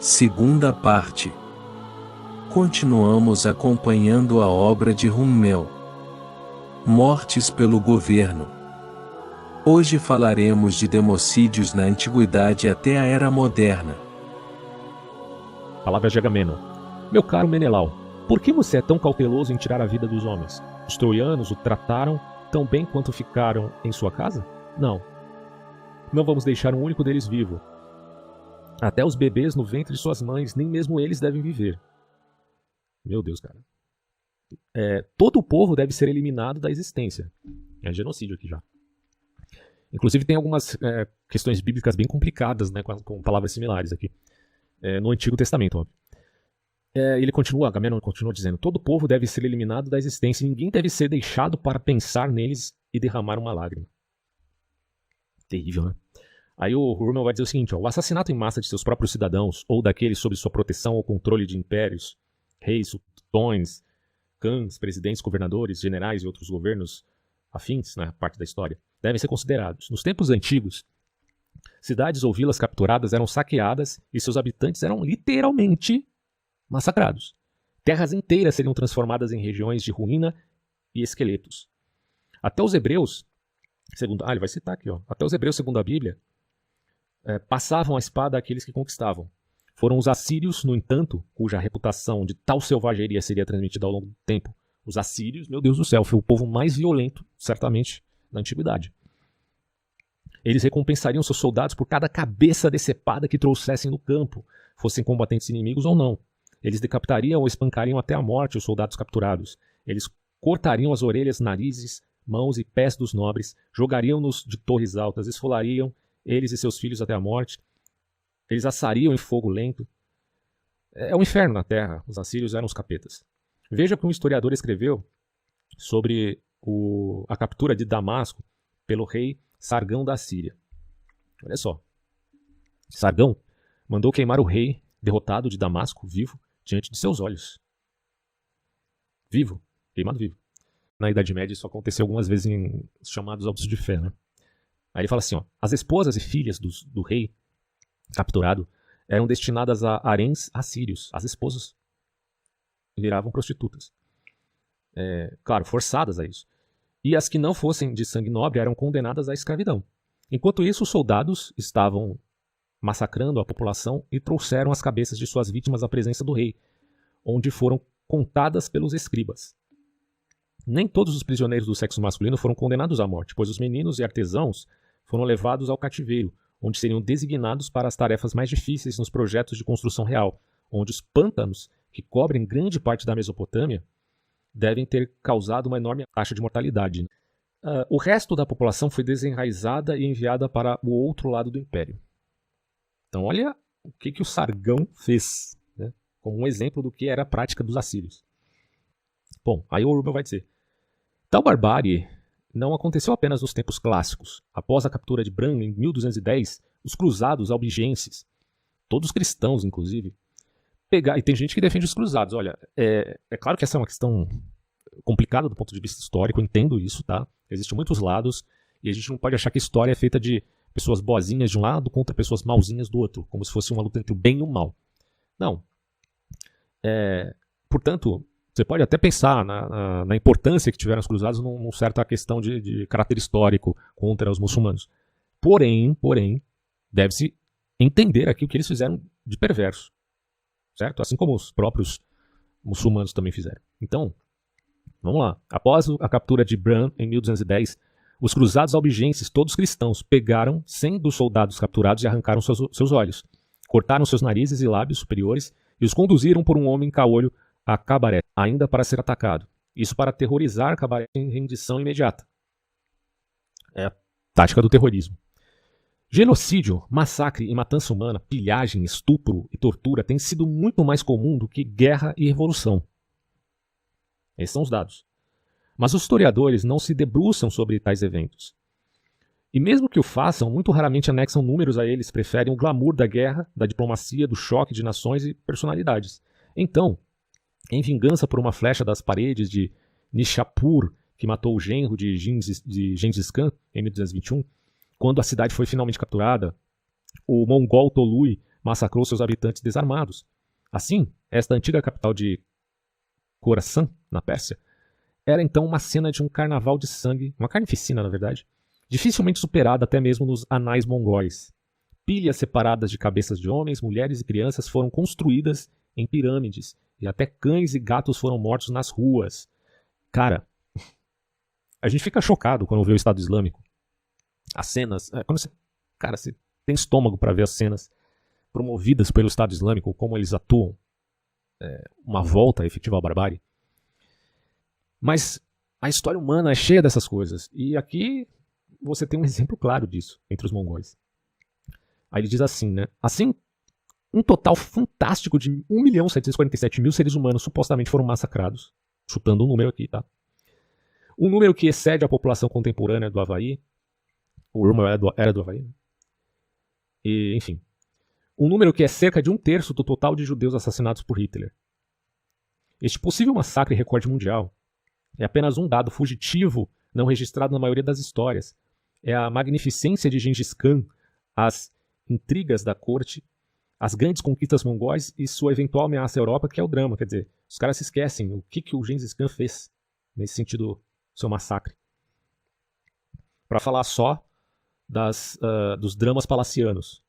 Segunda parte. Continuamos acompanhando a obra de Rummel. Mortes pelo governo. Hoje falaremos de democídios na antiguidade até a era moderna. Palavras de Agamemnon. Meu caro Menelau, por que você é tão cauteloso em tirar a vida dos homens? Os troianos o trataram tão bem quanto ficaram em sua casa? Não. Não vamos deixar um único deles vivo. Até os bebês no ventre de suas mães, nem mesmo eles devem viver. Meu Deus, cara. Todo o povo deve ser eliminado da existência. É genocídio aqui já. Inclusive tem algumas questões bíblicas bem complicadas, né, com palavras similares aqui. No Antigo Testamento, óbvio. Agamemnon continua dizendo: todo o povo deve ser eliminado da existência e ninguém deve ser deixado para pensar neles e derramar uma lágrima. Terrível, né? Aí o Rummel vai dizer o seguinte: o assassinato em massa de seus próprios cidadãos, ou daqueles sob sua proteção ou controle de impérios, reis, sultões, cães, presidentes, governadores, generais e outros governos afins, na parte da história, devem ser considerados. Nos tempos antigos, cidades ou vilas capturadas eram saqueadas e seus habitantes eram literalmente massacrados. Terras inteiras seriam transformadas em regiões de ruína e esqueletos. Até os hebreus, ele vai citar aqui, até os hebreus, segundo a Bíblia, passavam a espada àqueles que conquistavam. Foram os assírios, no entanto, cuja reputação de tal selvageria seria transmitida ao longo do tempo. Os assírios, meu Deus do céu, foi o povo mais violento, certamente, na antiguidade. Eles recompensariam seus soldados por cada cabeça decepada que trouxessem no campo, fossem combatentes inimigos ou não. Eles decapitariam ou espancariam até a morte os soldados capturados. Eles cortariam as orelhas, narizes, mãos e pés dos nobres, jogariam-nos de torres altas, esfolariam eles e seus filhos até a morte. Eles assariam em fogo lento. É um inferno na terra. Os assírios eram os capetas. Veja o que um historiador escreveu sobre a captura de Damasco pelo rei Sargão da Síria. Olha só. Sargão mandou queimar o rei derrotado de Damasco, vivo, diante de seus olhos. Vivo. Queimado vivo. Na Idade Média isso aconteceu algumas vezes em chamados autos de fé, né? Aí ele fala assim, as esposas e filhas do rei capturado eram destinadas a haréns assírios. As esposas viravam prostitutas. Claro, forçadas a isso. E as que não fossem de sangue nobre eram condenadas à escravidão. Enquanto isso, os soldados estavam massacrando a população e trouxeram as cabeças de suas vítimas à presença do rei, onde foram contadas pelos escribas. Nem todos os prisioneiros do sexo masculino foram condenados à morte, pois os meninos e artesãos foram levados ao cativeiro, onde seriam designados para as tarefas mais difíceis nos projetos de construção real, onde os pântanos, que cobrem grande parte da Mesopotâmia, devem ter causado uma enorme taxa de mortalidade. O resto da população foi desenraizada e enviada para o outro lado do império. Então olha o que o Sargão fez, né, como um exemplo do que era a prática dos assírios. Bom, aí o Rummel vai dizer: tal barbárie não aconteceu apenas nos tempos clássicos. Após a captura de Bran em 1210, os cruzados albigenses, todos cristãos inclusive, e tem gente que defende os cruzados. Olha, é claro que essa é uma questão complicada do ponto de vista histórico, eu entendo isso, tá? Existem muitos lados e a gente não pode achar que a história é feita de pessoas boazinhas de um lado contra pessoas mauzinhas do outro, como se fosse uma luta entre o bem e o mal. Não. Portanto, você pode até pensar na importância que tiveram os cruzados numa certa questão de caráter histórico contra os muçulmanos. Porém, deve-se entender aqui o que eles fizeram de perverso. Certo? Assim como os próprios muçulmanos também fizeram. Então, vamos lá. Após a captura de Bran em 1210, os cruzados albigenses, todos cristãos, pegaram 100 dos soldados capturados e arrancaram seus olhos. Cortaram seus narizes e lábios superiores e os conduziram por um homem caolho a Cabaré, ainda para ser atacado. Isso para aterrorizar Cabaré em rendição imediata. É a tática do terrorismo. Genocídio, massacre e matança humana, pilhagem, estupro e tortura têm sido muito mais comum do que guerra e revolução. Esses são os dados. Mas os historiadores não se debruçam sobre tais eventos. E mesmo que o façam, muito raramente anexam números a eles, preferem o glamour da guerra, da diplomacia, do choque de nações e personalidades. Então, em vingança por uma flecha das paredes de Nishapur, que matou o genro de Gengis Khan em 1221, quando a cidade foi finalmente capturada, o mongol Tolui massacrou seus habitantes desarmados. Assim, esta antiga capital de Khorasan, na Pérsia, era então uma cena de um carnaval de sangue, uma carnificina, na verdade, dificilmente superada até mesmo nos anais mongóis. Pilhas separadas de cabeças de homens, mulheres e crianças foram construídas em pirâmides, e até cães e gatos foram mortos nas ruas. Cara, a gente fica chocado quando vê o Estado Islâmico. As cenas, você tem estômago para ver as cenas promovidas pelo Estado Islâmico, como eles atuam, uma volta efetiva à barbárie. Mas a história humana é cheia dessas coisas, e aqui você tem um exemplo claro disso entre os mongóis. Aí ele diz assim, né? Assim, um total fantástico de 1.747.000 seres humanos supostamente foram massacrados, chutando um número aqui, tá? Um número que excede a população contemporânea do Havaí. O Urmel era do Havaí, né? E, enfim. Um número que é cerca de 1/3 do total de judeus assassinados por Hitler. Este possível massacre recorde mundial é apenas um dado fugitivo não registrado na maioria das histórias. É a magnificência de Gengis Khan, as intrigas da corte, as grandes conquistas mongóis e sua eventual ameaça à Europa, que é o drama. Quer dizer, os caras se esquecem o que o Gengis Khan fez nesse sentido, seu massacre. Para falar só dos dramas palacianos.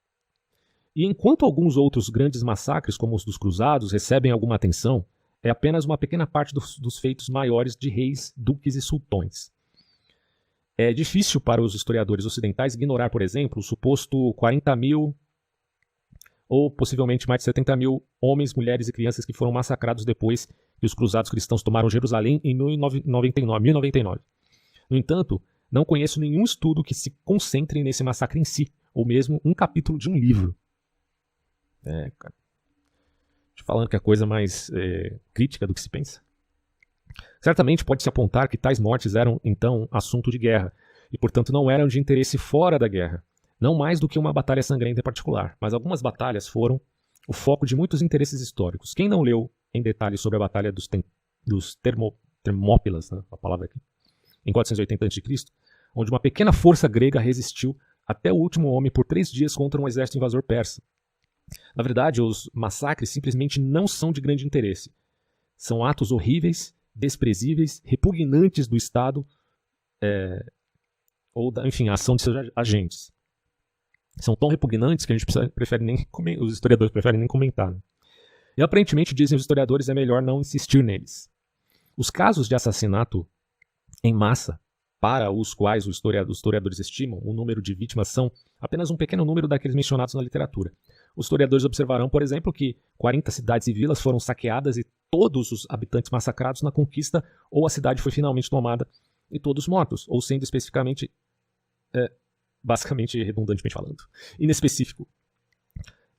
E enquanto alguns outros grandes massacres, como os dos cruzados, recebem alguma atenção, é apenas uma pequena parte dos feitos maiores de reis, duques e sultões. É difícil para os historiadores ocidentais ignorar, por exemplo, o suposto 40.000 ou possivelmente mais de 70.000 homens, mulheres e crianças que foram massacrados depois que os cruzados cristãos tomaram Jerusalém em 1099. No entanto, não conheço nenhum estudo que se concentre nesse massacre em si, ou mesmo um capítulo de um livro. Cara. Estou falando que é a coisa mais crítica do que se pensa. Certamente pode-se apontar que tais mortes eram, então, assunto de guerra, e portanto não eram de interesse fora da guerra, não mais do que uma batalha sangrenta em particular, mas algumas batalhas foram o foco de muitos interesses históricos. Quem não leu em detalhes sobre a batalha dos Termópilas, né, a palavra aqui, em 480 a.C., onde uma pequena força grega resistiu até o último homem por 3 dias contra um exército invasor persa. Na verdade, os massacres simplesmente não são de grande interesse. São atos horríveis, desprezíveis, repugnantes do Estado, enfim, a ação de seus agentes. São tão repugnantes que os historiadores preferem nem comentar. Né? E aparentemente, dizem os historiadores, é melhor não insistir neles. Os casos de assassinato em massa, para os quais os historiadores estimam o número de vítimas, são apenas um pequeno número daqueles mencionados na literatura. Os historiadores observarão, por exemplo, que 40 cidades e vilas foram saqueadas e todos os habitantes massacrados na conquista, ou a cidade foi finalmente tomada e todos mortos, ou sendo especificamente, basicamente, redundantemente falando, inespecífico.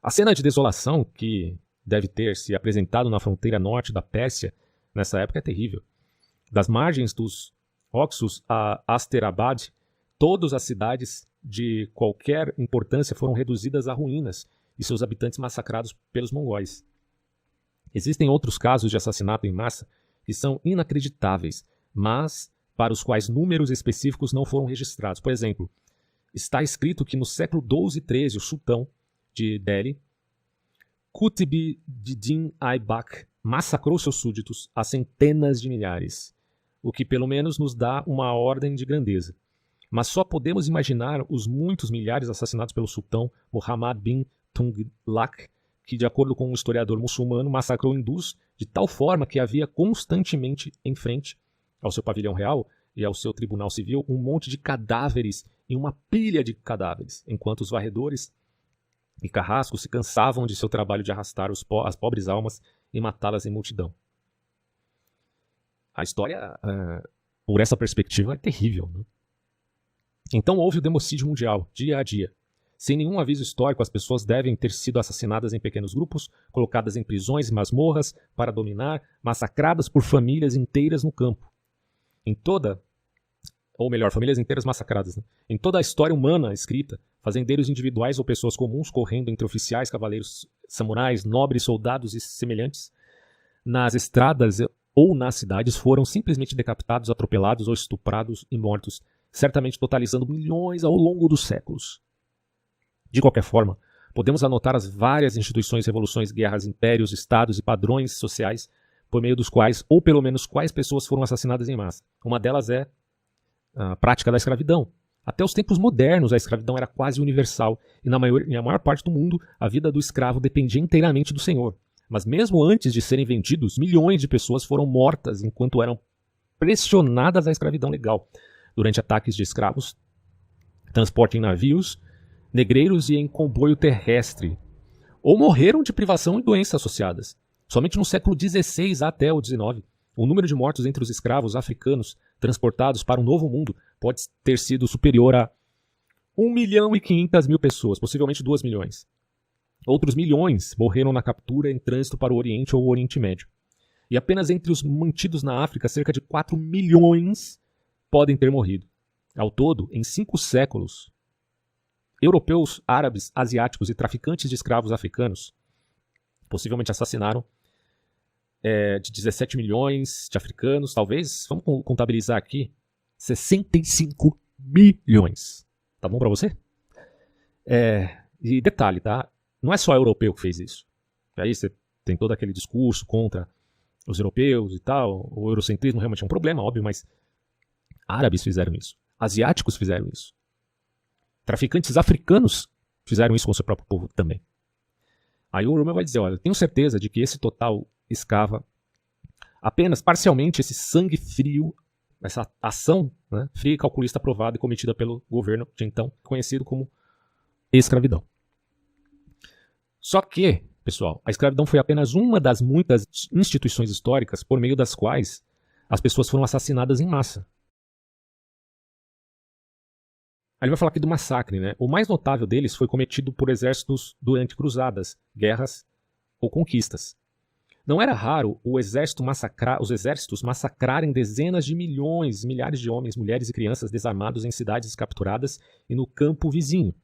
A cena de desolação que deve ter se apresentado na fronteira norte da Pérsia nessa época é terrível. Das margens dos Oxus a Asterabad, todas as cidades de qualquer importância foram reduzidas a ruínas e seus habitantes massacrados pelos mongóis. Existem outros casos de assassinato em massa que são inacreditáveis, mas para os quais números específicos não foram registrados. Por exemplo, está escrito que no século XII e XIII, o sultão de Delhi, Qutb-Din Aibak, massacrou seus súditos a centenas de milhares, o que pelo menos nos dá uma ordem de grandeza. Mas só podemos imaginar os muitos milhares assassinados pelo sultão Muhammad bin Tughlaq, que, de acordo com um historiador muçulmano, massacrou hindus de tal forma que havia constantemente em frente ao seu pavilhão real e ao seu tribunal civil um monte de cadáveres e uma pilha de cadáveres, enquanto os varredores e carrascos se cansavam de seu trabalho de arrastar as pobres almas e matá-las em multidão. A história, por essa perspectiva, é terrível. Né? Então houve o democídio mundial, dia a dia. Sem nenhum aviso histórico, as pessoas devem ter sido assassinadas em pequenos grupos, colocadas em prisões e masmorras para dominar, massacradas por famílias inteiras no campo. Famílias inteiras massacradas. Né? Em toda a história humana escrita, fazendeiros individuais ou pessoas comuns correndo entre oficiais, cavaleiros, samurais, nobres, soldados e semelhantes, nas estradas ou nas cidades foram simplesmente decapitados, atropelados ou estuprados e mortos, certamente totalizando milhões ao longo dos séculos. De qualquer forma, Podemos anotar as várias instituições, revoluções, guerras, impérios, estados e padrões sociais por meio dos quais, ou pelo menos quais pessoas foram assassinadas em massa. Uma delas é a prática da escravidão. Até os tempos modernos, a escravidão era quase universal e na maior parte do mundo, a vida do escravo dependia inteiramente do senhor. Mas mesmo antes de serem vendidos, milhões de pessoas foram mortas enquanto eram pressionadas à escravidão legal, durante ataques de escravos, transporte em navios, negreiros e em comboio terrestre, ou morreram de privação e doenças associadas. Somente no século XVI até o XIX, o número de mortos entre os escravos africanos transportados para um novo mundo pode ter sido superior a 1.500.000 pessoas, possivelmente 2 milhões. Outros milhões morreram na captura em trânsito para o Oriente ou o Oriente Médio. E apenas entre os mantidos na África, cerca de 4 milhões podem ter morrido. Ao todo, em 5 séculos, europeus, árabes, asiáticos e traficantes de escravos africanos possivelmente assassinaram de 17 milhões de africanos, talvez, vamos contabilizar aqui, 65 milhões. Tá bom para você? E detalhe, tá? Não é só europeu que fez isso. Aí você tem todo aquele discurso contra os europeus e tal. O eurocentrismo realmente é um problema, óbvio, mas árabes fizeram isso. Asiáticos fizeram isso. Traficantes africanos fizeram isso com o seu próprio povo também. Aí o Rummel vai dizer, olha, eu tenho certeza de que esse total escava apenas parcialmente esse sangue frio, essa ação, né, fria e calculista aprovada e cometida pelo governo de então, conhecido como escravidão. Só que, pessoal, a escravidão foi apenas uma das muitas instituições históricas por meio das quais as pessoas foram assassinadas em massa. Aí ele vai falar aqui do massacre, né? O mais notável deles foi cometido por exércitos durante cruzadas, guerras ou conquistas. Não era raro os exércitos massacrarem dezenas de milhões, milhares de homens, mulheres e crianças desarmados em cidades capturadas e no campo vizinho.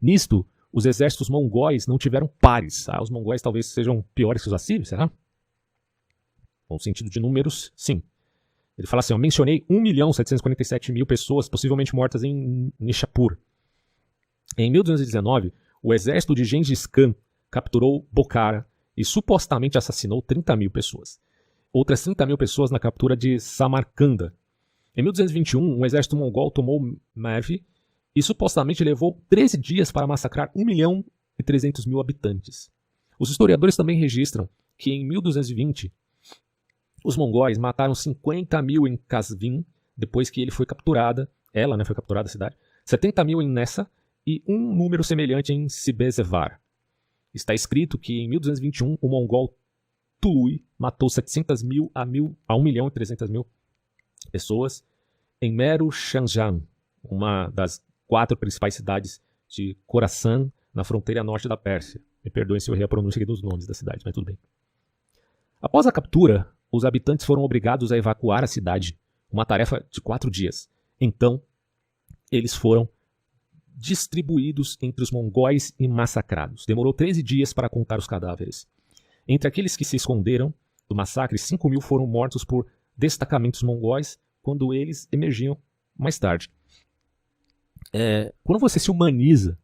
Nisto, os exércitos mongóis não tiveram pares. Os mongóis talvez sejam piores que os assírios, será? No sentido de números, sim. Ele fala assim, eu mencionei 1.747.000 pessoas possivelmente mortas em Nishapur. Em 1219, o exército de Gengis Khan capturou Bokhara e supostamente assassinou 30.000 pessoas. Outras 30.000 pessoas na captura de Samarcanda. Em 1221, um exército mongol tomou Merv e supostamente levou 13 dias para massacrar 1.300.000 habitantes. Os historiadores também registram que em 1220, os mongóis mataram 50.000 em Qazvin, depois que ele foi capturada, foi capturada a cidade, 70.000 em Nessa e um número semelhante em Sibezevar. Está escrito que em 1221 o mongol Tului matou 700.000 a 1.300.000 pessoas em Meru Shanjan, uma das 4 principais cidades de Khorasan, na fronteira norte da Pérsia. Me perdoem se eu errei a pronúncia dos nomes das cidades, mas tudo bem. Após a captura, os habitantes foram obrigados a evacuar a cidade, uma tarefa de 4 dias. Então, eles foram distribuídos entre os mongóis e massacrados. Demorou 13 dias para contar os cadáveres. Entre aqueles que se esconderam do massacre, 5.000 foram mortos por destacamentos mongóis quando eles emergiam mais tarde. Quando você se humaniza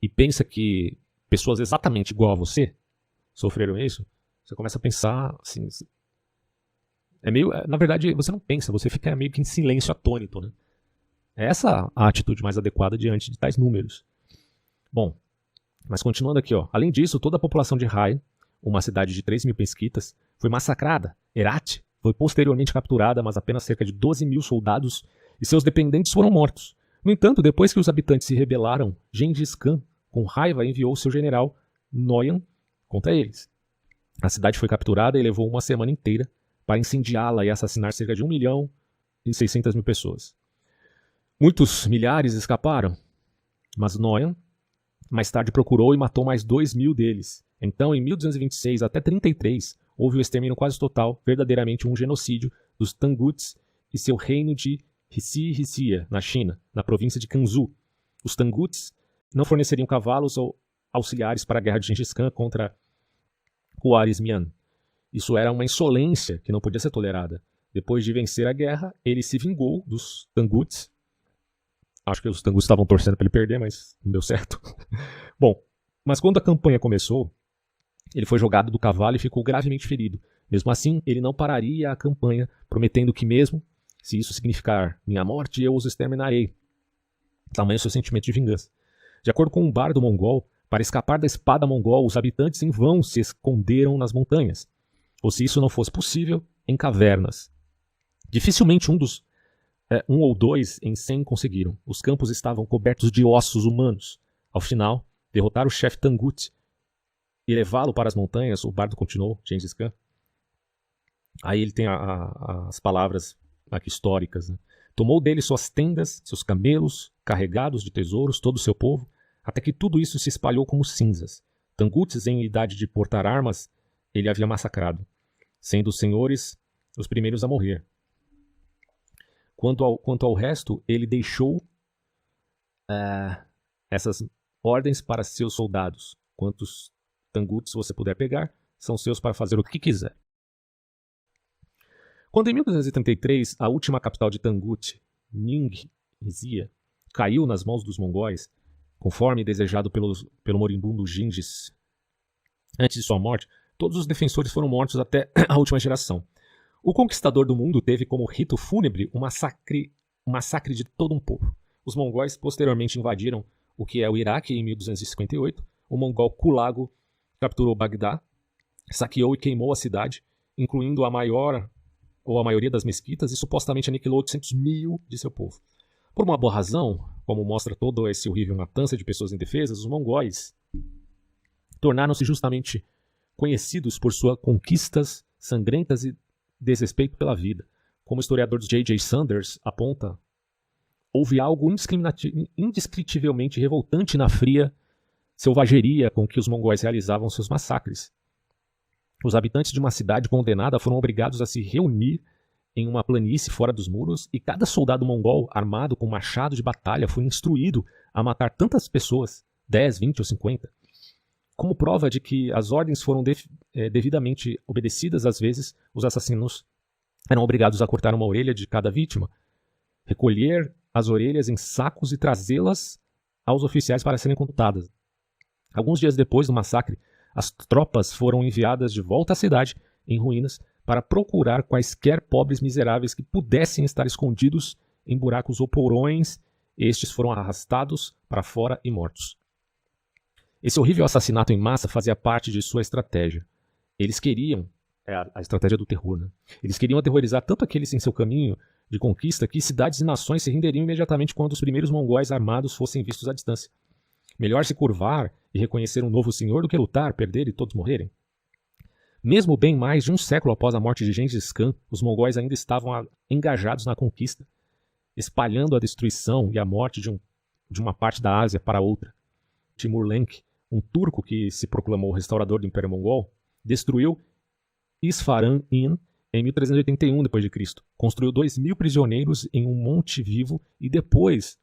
e pensa que pessoas exatamente igual a você sofreram isso, você começa a pensar assim... na verdade, você não pensa, você fica meio que em silêncio atônito, né? É essa a atitude mais adequada diante de tais números. Bom, mas continuando aqui, ó. Além disso, toda a população de Rai, uma cidade de 3.000 mesquitas, foi massacrada. Herat foi posteriormente capturada, mas apenas cerca de 12.000 soldados e seus dependentes foram mortos. No entanto, depois que os habitantes se rebelaram, Gengis Khan, com raiva, enviou seu general Noyan contra eles. A cidade foi capturada e levou uma semana inteira para incendiá-la e assassinar cerca de 1.600.000 pessoas. Muitos milhares escaparam, mas Noyan mais tarde procurou e matou mais 2.000 deles. Então, em 1226 até 33, houve o extermínio quase total, verdadeiramente um genocídio dos Tanguts e seu reino de Hsia, na China, na província de Kansu. Os Tanguts não forneceriam cavalos ou auxiliares para a guerra de Gengis Khan contra Khwarezmian. Isso era uma insolência que não podia ser tolerada. Depois de vencer a guerra, ele se vingou dos Tanguts. Acho que os Tanguts estavam torcendo para ele perder, mas não deu certo. Bom, Mas quando a campanha começou, ele foi jogado do cavalo e ficou gravemente ferido. Mesmo assim, ele não pararia a campanha, prometendo que mesmo, se isso significar minha morte, eu os exterminarei. Tamanho seu sentimento de vingança. De acordo com um bardo mongol, para escapar da espada mongol, os habitantes em vão se esconderam nas montanhas. Ou se isso não fosse possível, em cavernas. Dificilmente um ou dois em 100 conseguiram. Os campos estavam cobertos de ossos humanos. Ao final, derrotar o chefe Tangut e levá-lo para as montanhas, o bardo continuou, Gengis Khan. Aí ele tem as palavras aqui históricas. Né? Tomou dele suas tendas, seus camelos, carregados de tesouros, todo o seu povo, até que tudo isso se espalhou como cinzas. Tanguts, em idade de portar armas, ele havia massacrado, sendo os senhores os primeiros a morrer. Quanto ao resto, ele deixou essas ordens para seus soldados. Quantos Tanguts você puder pegar, são seus para fazer o que quiser. Quando em 1233 a última capital de Tangut, Ningxia, caiu nas mãos dos mongóis, conforme desejado pelo moribundo Gengis, antes de sua morte, todos os defensores foram mortos até a última geração. O conquistador do mundo teve como rito fúnebre um massacre de todo um povo. Os mongóis posteriormente invadiram o que é o Iraque em 1258. O mongol Kulago capturou Bagdá, saqueou e queimou a cidade, incluindo a maioria das mesquitas, e supostamente aniquilou 800 mil de seu povo. Por uma boa razão, como mostra todo esse horrível matança de pessoas indefesas, os mongóis tornaram-se justamente conhecidos por suas conquistas sangrentas e desrespeito pela vida. Como o historiador J.J. Sanders aponta, houve algo indescritivelmente revoltante na fria selvageria com que os mongóis realizavam seus massacres. Os habitantes de uma cidade condenada foram obrigados a se reunir em uma planície fora dos muros, e cada soldado mongol armado com machado de batalha foi instruído a matar tantas pessoas, 10, 20 ou 50. Como prova de que as ordens foram devidamente obedecidas, às vezes os assassinos eram obrigados a cortar uma orelha de cada vítima, recolher as orelhas em sacos e trazê-las aos oficiais para serem computadas. Alguns dias depois do massacre, as tropas foram enviadas de volta à cidade, em ruínas, para procurar quaisquer pobres miseráveis que pudessem estar escondidos em buracos ou porões. Estes foram arrastados para fora e mortos. Esse horrível assassinato em massa fazia parte de sua estratégia. Eles queriam, a estratégia do terror, né? Eles queriam aterrorizar tanto aqueles em seu caminho de conquista que cidades e nações se renderiam imediatamente quando os primeiros mongóis armados fossem vistos à distância. Melhor se curvar e reconhecer um novo senhor do que lutar, perder e todos morrerem. Mesmo bem mais de um século após a morte de Gengis Khan, os mongóis ainda estavam engajados na conquista, espalhando a destruição e a morte de uma parte da Ásia para outra. Timur Lenk, um turco que se proclamou restaurador do Império Mongol, destruiu Isfahan em 1381 d.C. Construiu 2.000 prisioneiros em um monte vivo e depois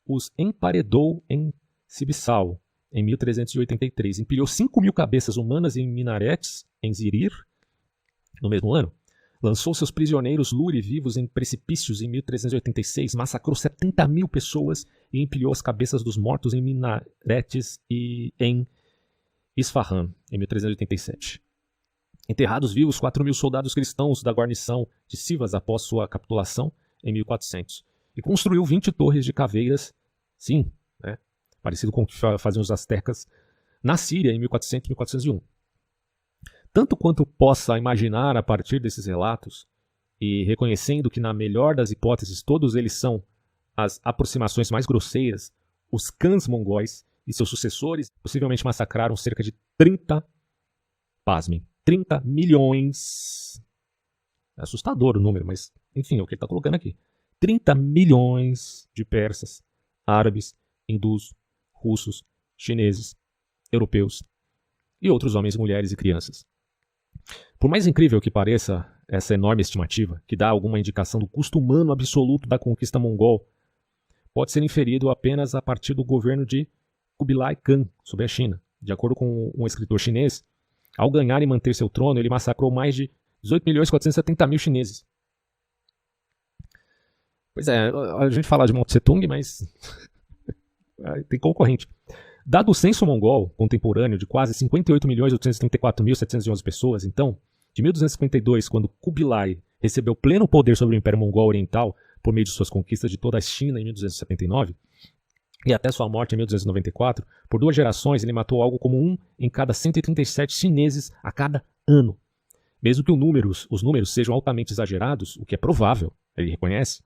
os emparedou em Sibissal, em 1383. Empilhou 5.000 cabeças humanas em minaretes, em Zirir, no mesmo ano. Lançou seus prisioneiros Luri vivos em precipícios em 1386. Massacrou 70.000 pessoas e empilhou as cabeças dos mortos em minaretes e em Isfahan, em 1387. Enterrados vivos 4.000 soldados cristãos da guarnição de Sivas após sua capitulação em 1400. E construiu 20 torres de caveiras, sim, né, parecido com o que faziam os astecas, na Síria em 1400 e 1401. Tanto quanto possa imaginar a partir desses relatos, e reconhecendo que na melhor das hipóteses todos eles são as aproximações mais grosseiras, os cãs mongóis e seus sucessores possivelmente massacraram cerca de 30 milhões. É assustador o número, mas enfim, é o que ele está colocando aqui. 30 milhões de persas, árabes, hindus, russos, chineses, europeus e outros homens, mulheres e crianças. Por mais incrível que pareça essa enorme estimativa, que dá alguma indicação do custo humano absoluto da conquista mongol, pode ser inferido apenas a partir do governo de Kublai Khan sobre a China. De acordo com um escritor chinês, ao ganhar e manter seu trono, ele massacrou mais de 18.470.000 chineses. Pois é, a gente fala de Mao Tse Tung, mas tem concorrente. Dado o censo mongol contemporâneo de quase 58.834.711 pessoas, então, de 1252, quando Kubilai recebeu pleno poder sobre o Império Mongol Oriental por meio de suas conquistas de toda a China em 1279, e até sua morte em 1294, por 2 gerações ele matou algo como 1 em cada 137 chineses a cada ano. Mesmo que os números sejam altamente exagerados, o que é provável, ele reconhece,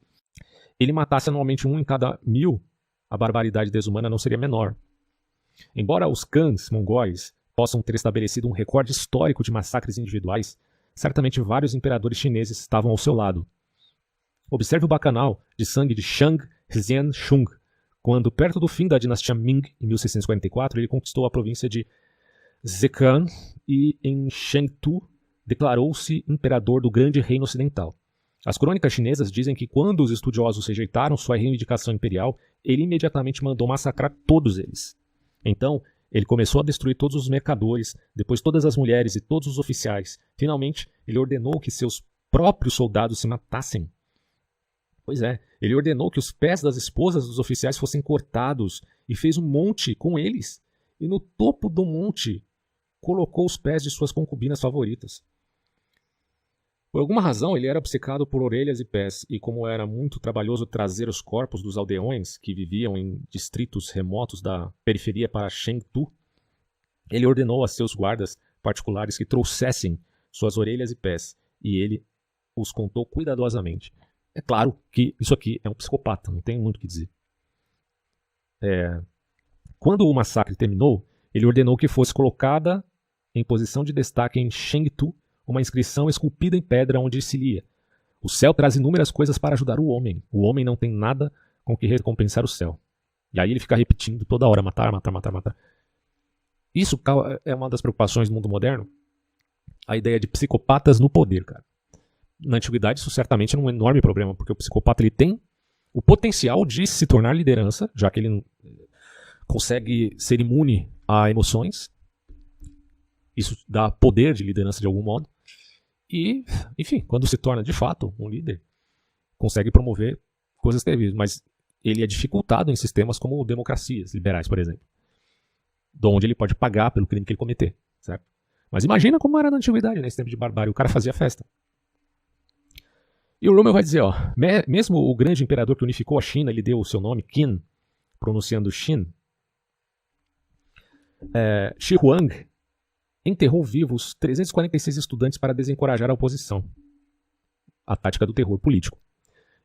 ele matasse anualmente 1 em cada 1000, a barbaridade desumana não seria menor. Embora os Khans mongóis possam ter estabelecido um recorde histórico de massacres individuais, certamente vários imperadores chineses estavam ao seu lado. Observe o bacanal de sangue de Shang Xian Shung, quando, perto do fim da dinastia Ming, em 1644, ele conquistou a província de Zhejiang e, em Chengdu, declarou-se imperador do Grande Reino Ocidental. As crônicas chinesas dizem que, quando os estudiosos rejeitaram sua reivindicação imperial, ele imediatamente mandou massacrar todos eles. Então, ele começou a destruir todos os mercadores, depois todas as mulheres e todos os oficiais. Finalmente, ele ordenou que seus próprios soldados se matassem. Pois é, ele ordenou que os pés das esposas dos oficiais fossem cortados e fez um monte com eles. E no topo do monte colocou os pés de suas concubinas favoritas. Por alguma razão, ele era obcecado por orelhas e pés, e como era muito trabalhoso trazer os corpos dos aldeões que viviam em distritos remotos da periferia para Chengdu, ele ordenou a seus guardas particulares que trouxessem suas orelhas e pés, e ele os contou cuidadosamente. É claro que isso aqui é um psicopata, não tem muito o que dizer. Quando o massacre terminou, ele ordenou que fosse colocada em posição de destaque em Chengdu uma inscrição esculpida em pedra onde se lia: o céu traz inúmeras coisas para ajudar o homem não tem nada com que recompensar o céu. E aí ele fica repetindo toda hora: matar, matar, matar, matar. Isso é uma das preocupações do mundo moderno, a ideia de psicopatas no poder, cara. Na antiguidade isso certamente era um enorme problema, porque o psicopata ele tem o potencial de se tornar liderança, já que ele consegue ser imune a emoções. Isso dá poder de liderança de algum modo. E, enfim, quando se torna de fato um líder, consegue promover coisas terríveis. Mas ele é dificultado em sistemas como democracias liberais, por exemplo, onde ele pode pagar pelo crime que ele cometer, certo? Mas imagina como era na antiguidade, nesse tempo de barbárie. O cara fazia festa. E o Rommel vai dizer, mesmo o grande imperador que unificou a China, ele deu o seu nome, Qin, pronunciando Xin, Shi Huang enterrou vivos 346 estudantes para desencorajar a oposição. A tática do terror político.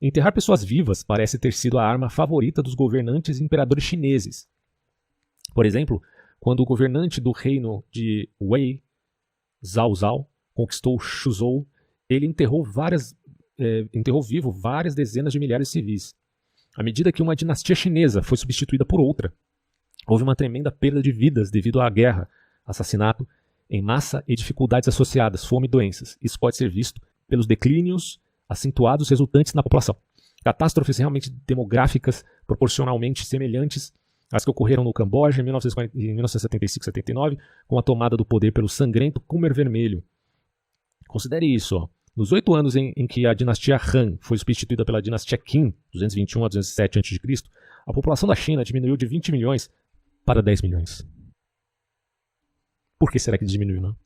Enterrar pessoas vivas parece ter sido a arma favorita dos governantes e imperadores chineses. Por exemplo, quando o governante do reino de Wei, Zhao Zhao, conquistou Shuzhou, ele enterrou vivo várias dezenas de milhares de civis. À medida que uma dinastia chinesa foi substituída por outra, houve uma tremenda perda de vidas devido à guerra, assassinato em massa e dificuldades associadas, fome e doenças. Isso pode ser visto pelos declínios acentuados resultantes na população. Catástrofes realmente demográficas proporcionalmente semelhantes às que ocorreram no Camboja em 1975-79, com a tomada do poder pelo sangrento Khmer Vermelho. Considere isso, Nos 8 anos em que a dinastia Han foi substituída pela dinastia Qin, 221 a 207 a.C., a população da China diminuiu de 20 milhões para 10 milhões. Por que será que diminuiu, não?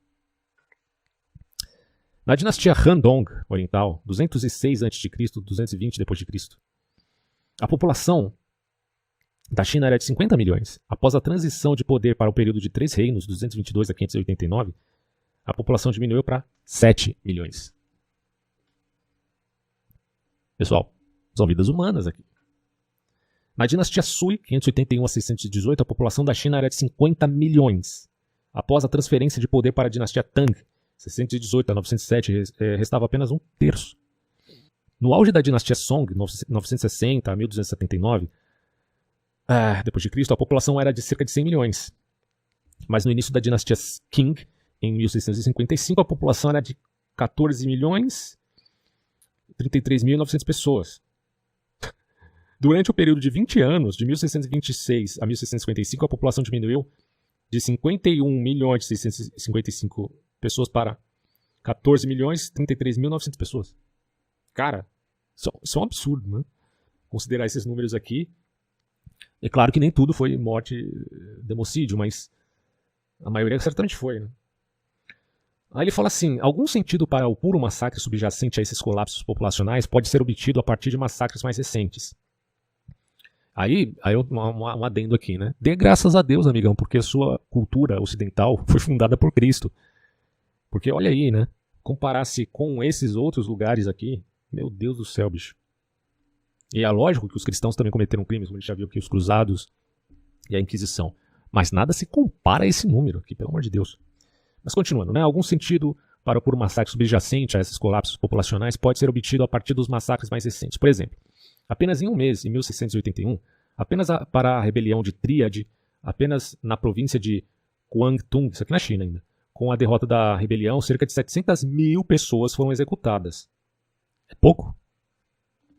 Na dinastia Han Dong oriental, 206 a.C., 220 d.C., a população da China era de 50 milhões. Após a transição de poder para o período de 3 reinos, 222 a 589, a população diminuiu para 7 milhões. Pessoal, são vidas humanas aqui. Na dinastia Sui, 581 a 618, a população da China era de 50 milhões. Após a transferência de poder para a dinastia Tang, 618 a 907, restava apenas um terço. No auge da dinastia Song, 960 a 1279, depois de Cristo, a população era de cerca de 100 milhões. Mas no início da dinastia Qing, em 1655, a população era de 14 milhões e 33.900 pessoas. Durante o período de 20 anos, de 1626 a 1655, a população diminuiu de 51 milhões e 655 pessoas para 14 milhões e 33.900 pessoas. Cara, isso é um absurdo, né? Considerar esses números aqui. É claro que nem tudo foi morte, democídio, mas a maioria certamente foi, né? Aí ele fala assim, algum sentido para o puro massacre subjacente a esses colapsos populacionais pode ser obtido a partir de massacres mais recentes. Aí um adendo aqui, né? Dê graças a Deus, amigão, porque a sua cultura ocidental foi fundada por Cristo. Porque olha aí, né? Comparar-se com esses outros lugares aqui, meu Deus do céu, bicho. E é lógico que os cristãos também cometeram crimes, como a gente já viu aqui, os cruzados e a Inquisição. Mas nada se compara a esse número aqui, pelo amor de Deus. Mas continuando, né? Algum sentido para o puro massacre subjacente a esses colapsos populacionais pode ser obtido a partir dos massacres mais recentes. Por exemplo, apenas em um mês, em 1681, apenas para a rebelião de Tríade, apenas na província de Guangdong, isso aqui na China ainda, com a derrota da rebelião, cerca de 700 mil pessoas foram executadas. É pouco?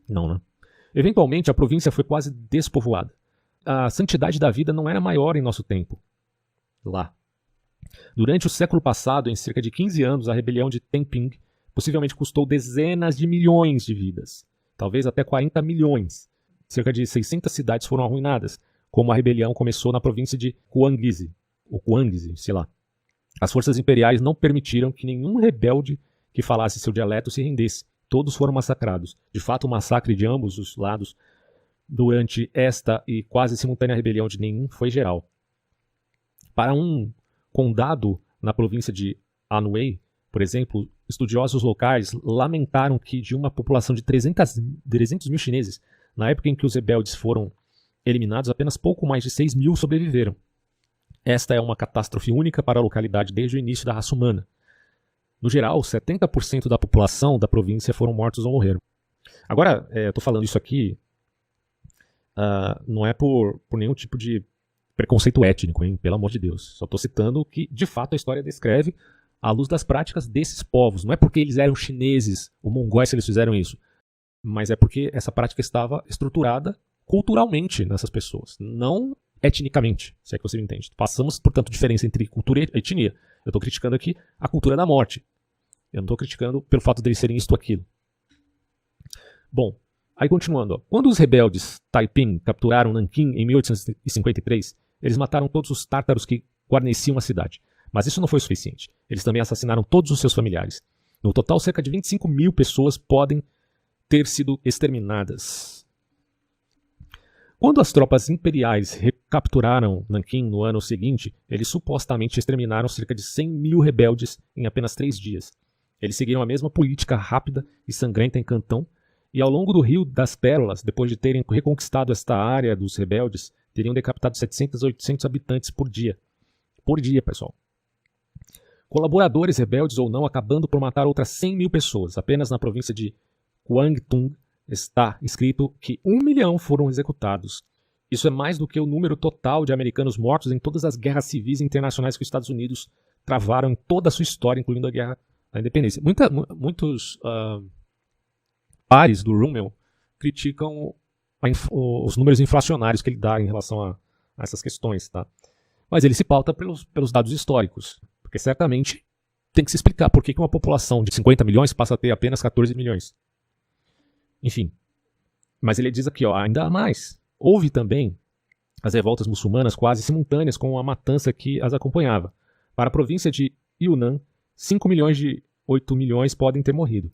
Não, né? Eventualmente, a província foi quase despovoada. A santidade da vida não era maior em nosso tempo. Lá. Durante o século passado, em cerca de 15 anos, a rebelião de Tenping possivelmente custou dezenas de milhões de vidas. Talvez até 40 milhões. Cerca de 600 cidades foram arruinadas, como a rebelião começou na província de Guangxi, ou Guangxi, sei lá. As forças imperiais não permitiram que nenhum rebelde que falasse seu dialeto se rendesse. Todos foram massacrados. De fato, o massacre de ambos os lados durante esta e quase simultânea rebelião de Nenhum foi geral. Para um condado na província de Anhui, por exemplo, estudiosos locais lamentaram que de uma população de 300 mil chineses, na época em que os rebeldes foram eliminados, apenas pouco mais de 6 mil sobreviveram. Esta é uma catástrofe única para a localidade desde o início da raça humana. No geral, 70% da população da província foram mortos ou morreram. Agora, eu estou falando isso aqui, não é por nenhum tipo de preconceito étnico, hein? Pelo amor de Deus. Só estou citando o que, de fato, a história descreve à luz das práticas desses povos. Não é porque eles eram chineses ou mongóis se eles fizeram isso, mas é porque essa prática estava estruturada culturalmente nessas pessoas, não etnicamente, se é que você me entende. Passamos, portanto, diferença entre cultura e etnia. Eu estou criticando aqui a cultura da morte. Eu não estou criticando pelo fato de eles serem isto ou aquilo. Bom, aí continuando. Ó. Quando os rebeldes Taiping capturaram Nanquim em 1853, eles mataram todos os tártaros que guarneciam a cidade. Mas isso não foi suficiente. Eles também assassinaram todos os seus familiares. No total, cerca de 25 mil pessoas podem ter sido exterminadas. Quando as tropas imperiais recapturaram Nanquim no ano seguinte, eles supostamente exterminaram cerca de 100 mil rebeldes em apenas 3 dias. Eles seguiram a mesma política rápida e sangrenta em Cantão, e ao longo do Rio das Pérolas, depois de terem reconquistado esta área dos rebeldes, teriam decapitado 700 a 800 habitantes por dia. Por dia, pessoal. Colaboradores rebeldes ou não, acabando por matar outras 100 mil pessoas. Apenas na província de Guangdong está escrito que 1 milhão foram executados. Isso é mais do que o número total de americanos mortos em todas as guerras civis internacionais que os Estados Unidos travaram em toda a sua história, incluindo a Guerra da Independência. Muitos pares do Rommel criticam os números inflacionários que ele dá em relação a essas questões, tá? Mas ele se pauta pelos dados históricos, porque certamente tem que se explicar por que uma população de 50 milhões passa a ter apenas 14 milhões. Enfim, mas ele diz aqui, ó, ainda há mais. Houve também as revoltas muçulmanas quase simultâneas com a matança que as acompanhava. Para a província de Yunnan, 5 milhões de 8 milhões podem ter morrido.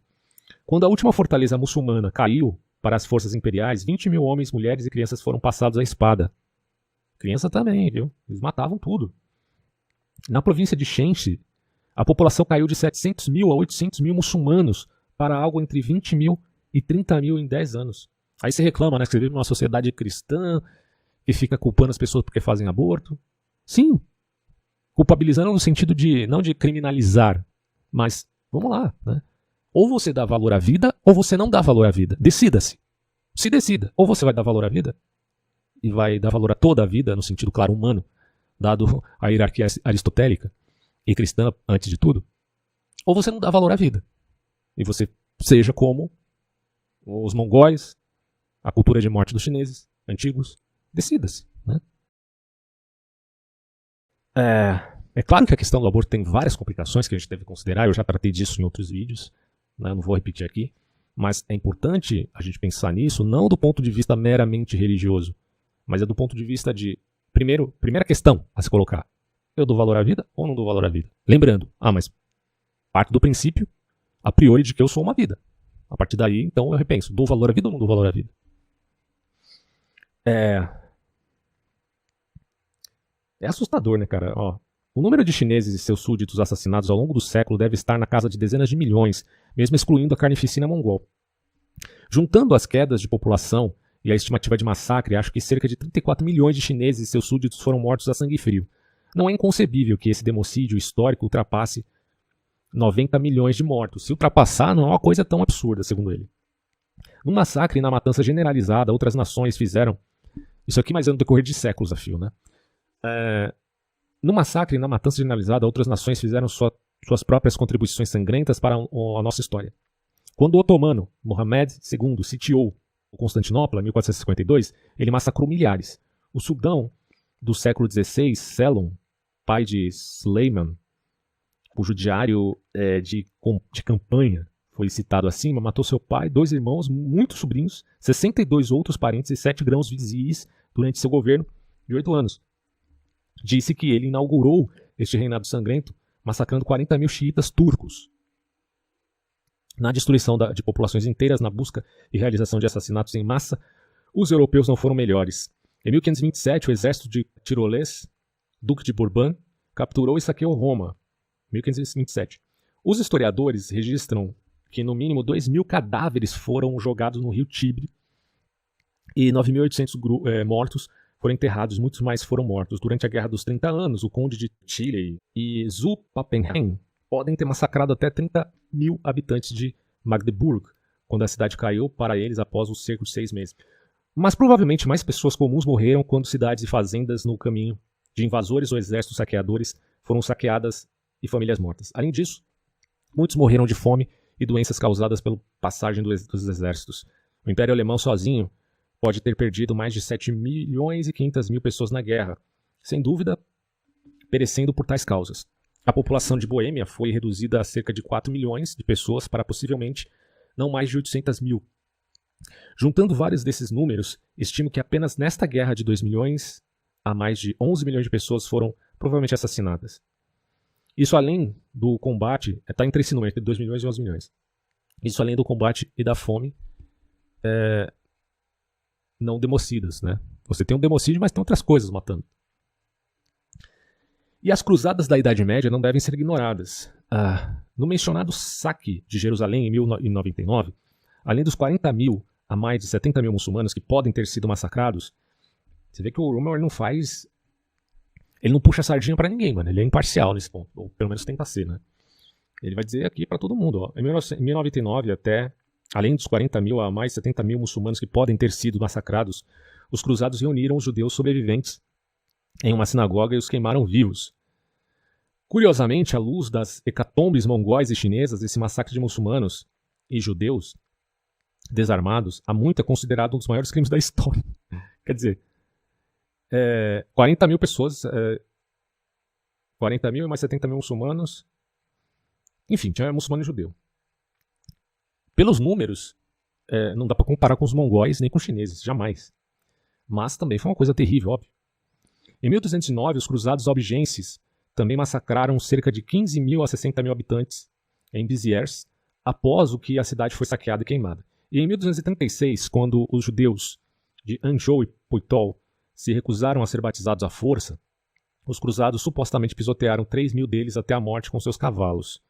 Quando a última fortaleza muçulmana caiu para as forças imperiais, 20 mil homens, mulheres e crianças foram passados à espada. Criança também, viu? Eles matavam tudo. Na província de Shenxi, a população caiu de 700 mil a 800 mil muçulmanos para algo entre 20 mil e 30 mil em 10 anos. Aí você reclama, né, que você vive numa sociedade cristã que fica culpando as pessoas porque fazem aborto. Sim, culpabilizando no sentido de, não de criminalizar, mas vamos lá, né? Ou você dá valor à vida, ou você não dá valor à vida. Decida-se. Se decida. Ou você vai dar valor à vida, e vai dar valor a toda a vida, no sentido, claro, humano, dado a hierarquia aristotélica e cristã, antes de tudo. Ou você não dá valor à vida. E você seja como os mongóis, a cultura de morte dos chineses, antigos. Decida-se, né? É claro que a questão do aborto tem várias complicações que a gente deve considerar. Eu já tratei disso em outros vídeos, né? Não vou repetir aqui. Mas é importante a gente pensar nisso não do ponto de vista meramente religioso, mas é do ponto de vista de, primeira questão a se colocar, eu dou valor à vida ou não dou valor à vida? Lembrando, mas parte do princípio, a priori, de que eu sou uma vida. A partir daí, então, eu repenso, dou valor à vida ou não dou valor à vida? É assustador, né, cara? O número de chineses e seus súditos assassinados ao longo do século deve estar na casa de dezenas de milhões, mesmo excluindo a carnificina mongol. Juntando as quedas de população e a estimativa de massacre, acho que cerca de 34 milhões de chineses e seus súditos foram mortos a sangue frio. Não é inconcebível que esse democídio histórico ultrapasse 90 milhões de mortos. Se ultrapassar, não é uma coisa tão absurda, segundo ele. No massacre e na matança generalizada, outras nações fizeram... Isso aqui, mas é no decorrer de séculos a fio, né? No massacre e na matança generalizada, outras nações fizeram suas próprias contribuições sangrentas para a nossa história. Quando o otomano Mohammed II sitiou Constantinopla, em 1452, ele massacrou milhares. O sultão do século XVI, Selim, pai de Suleiman, cujo diário de campanha foi citado acima, matou seu pai, 2 irmãos, muitos sobrinhos, 62 outros parentes e 7 grãos vizires durante seu governo de 8 anos. Disse que ele inaugurou este reinado sangrento, massacrando 40 mil xiitas turcos. Na destruição de populações inteiras, na busca e realização de assassinatos em massa, os europeus não foram melhores. Em 1527, o exército de Tirolês, duque de Bourbon, capturou e saqueou Roma. 1527. Os historiadores registram que no mínimo 2.000 cadáveres foram jogados no rio Tibre e 9.800 mortos foram enterrados, muitos mais foram mortos. Durante a Guerra dos 30 Anos, o conde de Chile e Zu Pappenheim podem ter massacrado até 30 mil habitantes de Magdeburg, quando a cidade caiu para eles após o cerco de 6 meses. Mas provavelmente mais pessoas comuns morreram quando cidades e fazendas no caminho de invasores ou exércitos saqueadores foram saqueadas e famílias mortas. Além disso, muitos morreram de fome e doenças causadas pela passagem dos exércitos. O Império Alemão sozinho pode ter perdido mais de 7 milhões e 500 mil pessoas na guerra, sem dúvida perecendo por tais causas. A população de Boêmia foi reduzida a cerca de 4 milhões de pessoas para possivelmente não mais de 800 mil. Juntando vários desses números, estimo que apenas nesta guerra de 2 milhões a mais de 11 milhões de pessoas foram provavelmente assassinadas. Isso além do combate, está entre esse número, entre 2 milhões e 11 milhões. Isso além do combate e da fome não democidas, né? Você tem um democídio, mas tem outras coisas matando. E as cruzadas da Idade Média não devem ser ignoradas. No mencionado saque de Jerusalém em 1099, além dos 40 mil a mais de 70 mil muçulmanos que podem ter sido massacrados, você vê que o Rommel ele não puxa a sardinha pra ninguém, mano. Ele é imparcial nesse ponto, ou pelo menos tenta ser, né? Ele vai dizer aqui pra todo mundo, em 1099 até, além dos 40 mil a mais de 70 mil muçulmanos que podem ter sido massacrados, os cruzados reuniram os judeus sobreviventes em uma sinagoga e os queimaram vivos. Curiosamente, à luz das hecatombes mongóis e chinesas, esse massacre de muçulmanos e judeus desarmados, há muito é considerado um dos maiores crimes da história. Quer dizer, 40 mil pessoas, 40 mil e mais 70 mil muçulmanos, enfim, tinha muçulmano e judeu. Pelos números, não dá para comparar com os mongóis nem com os chineses, jamais. Mas também foi uma coisa terrível, óbvio. Em 1209, os cruzados albigenses também massacraram cerca de 15 mil a 60 mil habitantes em Béziers, após o que a cidade foi saqueada e queimada. E em 1236, quando os judeus de Anjou e Poitou se recusaram a ser batizados à força, os cruzados supostamente pisotearam 3 mil deles até a morte com seus cavalos.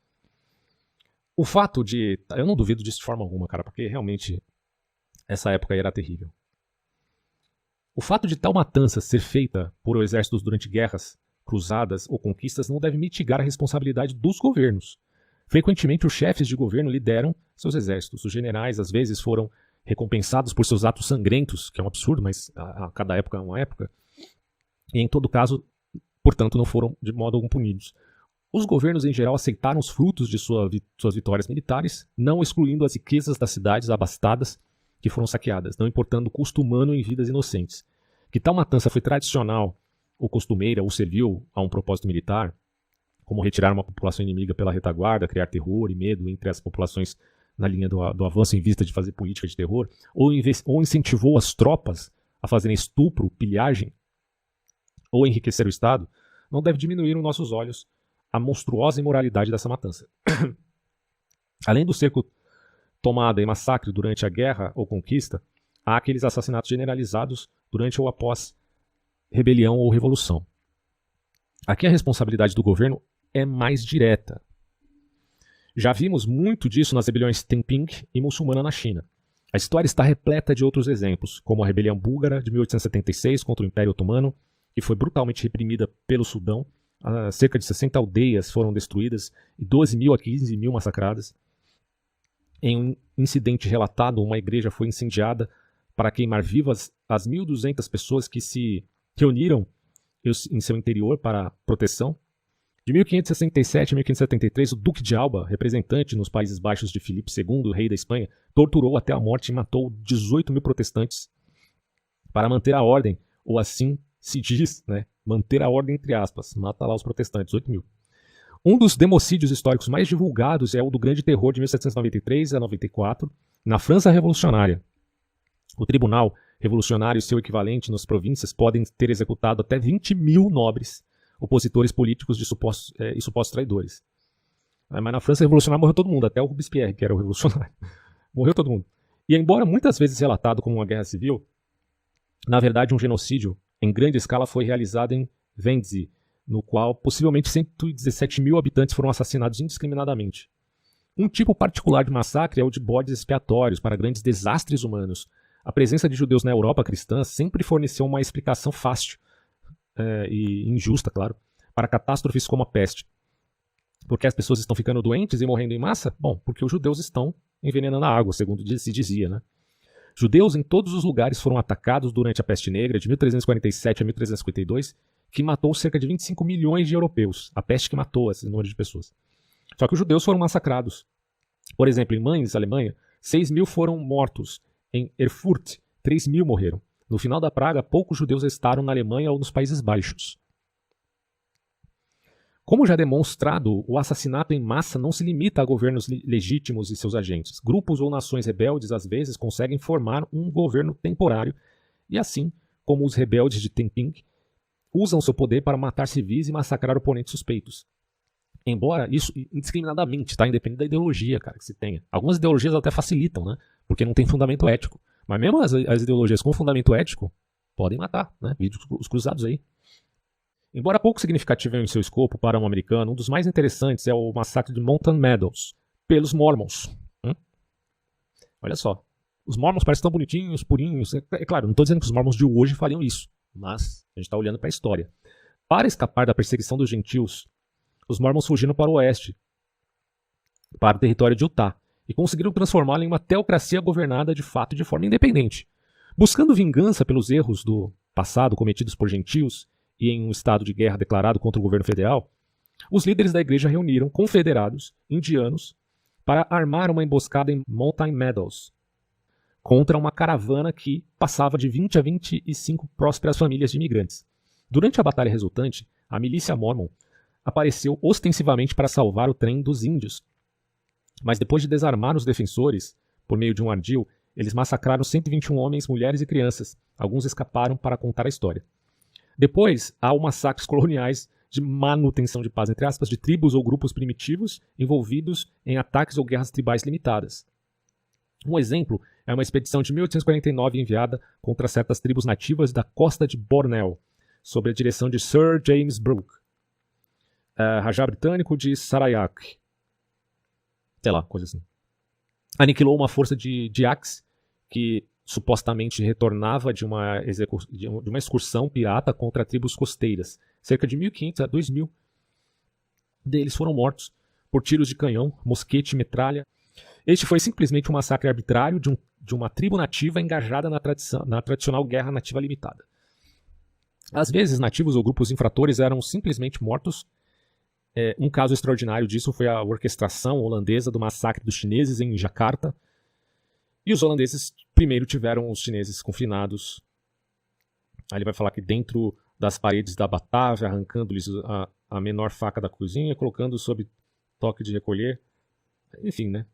O fato de... Eu não duvido disso de forma alguma, cara, porque realmente essa época aí era terrível. O fato de tal matança ser feita por exércitos durante guerras, cruzadas ou conquistas não deve mitigar a responsabilidade dos governos. Frequentemente, os chefes de governo lideram seus exércitos. Os generais, às vezes, foram recompensados por seus atos sangrentos, que é um absurdo, mas a cada época é uma época. E, em todo caso, portanto, não foram de modo algum punidos. Os governos, em geral, aceitaram os frutos de suas vitórias militares, não excluindo as riquezas das cidades abastadas que foram saqueadas, não importando o custo humano em vidas inocentes. Que tal matança foi tradicional ou costumeira ou serviu a um propósito militar, como retirar uma população inimiga pela retaguarda, criar terror e medo entre as populações na linha do avanço em vista de fazer política de terror, ou incentivou as tropas a fazerem estupro, pilhagem ou enriquecer o Estado, não deve diminuir nos nossos olhos a monstruosa imoralidade dessa matança. Além do cerco, tomada e massacre durante a guerra ou conquista, há aqueles assassinatos generalizados durante ou após rebelião ou revolução. Aqui a responsabilidade do governo é mais direta. Já vimos muito disso nas rebeliões Tenping e muçulmana na China. A história está repleta de outros exemplos, como a rebelião búlgara de 1876 contra o Império Otomano, que foi brutalmente reprimida pelo Sudão. Cerca de 60 aldeias foram destruídas e 12 mil a 15 mil massacradas. Em um incidente relatado, uma igreja foi incendiada para queimar vivas as 1.200 pessoas que se reuniram em seu interior para proteção. De 1567 a 1573, o Duque de Alba, representante nos Países Baixos de Filipe II, rei da Espanha, torturou até a morte e matou 18 mil protestantes para manter a ordem, ou assim se diz, né? Manter a ordem entre aspas, mata lá os protestantes, 18 mil. Um dos democídios históricos mais divulgados é o do Grande Terror de 1793 a 94, na França Revolucionária. O Tribunal Revolucionário e seu equivalente nas províncias podem ter executado até 20 mil nobres, opositores políticos e supostos traidores. Mas na França Revolucionária morreu todo mundo, até o Robespierre, que era o revolucionário. Morreu todo mundo. E embora muitas vezes relatado como uma guerra civil, na verdade um genocídio em grande escala foi realizado em Vendzi, no qual possivelmente 117 mil habitantes foram assassinados indiscriminadamente. Um tipo particular de massacre é o de bodes expiatórios para grandes desastres humanos. A presença de judeus na Europa cristã sempre forneceu uma explicação fácil e injusta, claro, para catástrofes como a peste. Porque as pessoas estão ficando doentes e morrendo em massa? Bom, porque os judeus estão envenenando a água, segundo se dizia, né? Judeus em todos os lugares foram atacados durante a peste negra de 1347 a 1352, que matou cerca de 25 milhões de europeus. A peste que matou esse número de pessoas. Só que os judeus foram massacrados. Por exemplo, em Mainz, Alemanha, 6 mil foram mortos. Em Erfurt, 3 mil morreram. No final da praga, poucos judeus restaram na Alemanha ou nos Países Baixos. Como já demonstrado, o assassinato em massa não se limita a governos legítimos e seus agentes. Grupos ou nações rebeldes, às vezes, conseguem formar um governo temporário e, assim como os rebeldes de Tenping, usam seu poder para matar civis e massacrar oponentes suspeitos. Embora isso indiscriminadamente, tá? Independente da ideologia, cara, que se tenha. Algumas ideologias até facilitam, né? Porque não tem fundamento ético. Mas mesmo as ideologias com fundamento ético podem matar, né? Vídeos os cruzados aí. Embora pouco significativo em seu escopo para um americano, um dos mais interessantes é o massacre de Mountain Meadows, pelos Mormons. Olha só. Os Mormons parecem tão bonitinhos, purinhos. É claro, não estou dizendo que os Mormons de hoje fariam isso, mas a gente está olhando para a história. Para escapar da perseguição dos gentios, os Mormons fugiram para o oeste, para o território de Utah, e conseguiram transformá-la em uma teocracia governada de fato de forma independente. Buscando vingança pelos erros do passado cometidos por gentios e em um estado de guerra declarado contra o governo federal, os líderes da igreja reuniram confederados indianos para armar uma emboscada em Mountain Meadows contra uma caravana que passava de 20 a 25 prósperas famílias de imigrantes. Durante a batalha resultante, a milícia Mormon apareceu ostensivamente para salvar o trem dos índios. Mas depois de desarmar os defensores, por meio de um ardil, eles massacraram 121 homens, mulheres e crianças. Alguns escaparam para contar a história. Depois, há os massacres coloniais de manutenção de paz, entre aspas, de tribos ou grupos primitivos envolvidos em ataques ou guerras tribais limitadas. Um exemplo é uma expedição de 1849 enviada contra certas tribos nativas da costa de Bornéu, sob a direção de Sir James Brooke, Rajá britânico de Saranac. Sei lá, coisa assim. Aniquilou uma força de Axe que supostamente retornava de uma excursão pirata contra tribos costeiras. Cerca de 1.500 a 2.000 deles foram mortos por tiros de canhão, mosquete e metralha. Este foi simplesmente um massacre arbitrário de uma tribo nativa engajada na tradicional guerra nativa limitada. Às vezes, nativos ou grupos infratores eram simplesmente mortos. Um caso extraordinário disso foi a orquestração holandesa do massacre dos chineses em Jakarta. E os holandeses primeiro tiveram os chineses confinados. Aí ele vai falar que dentro das paredes da Batávia, arrancando-lhes a menor faca da cozinha, colocando sob toque de recolher. Enfim, né?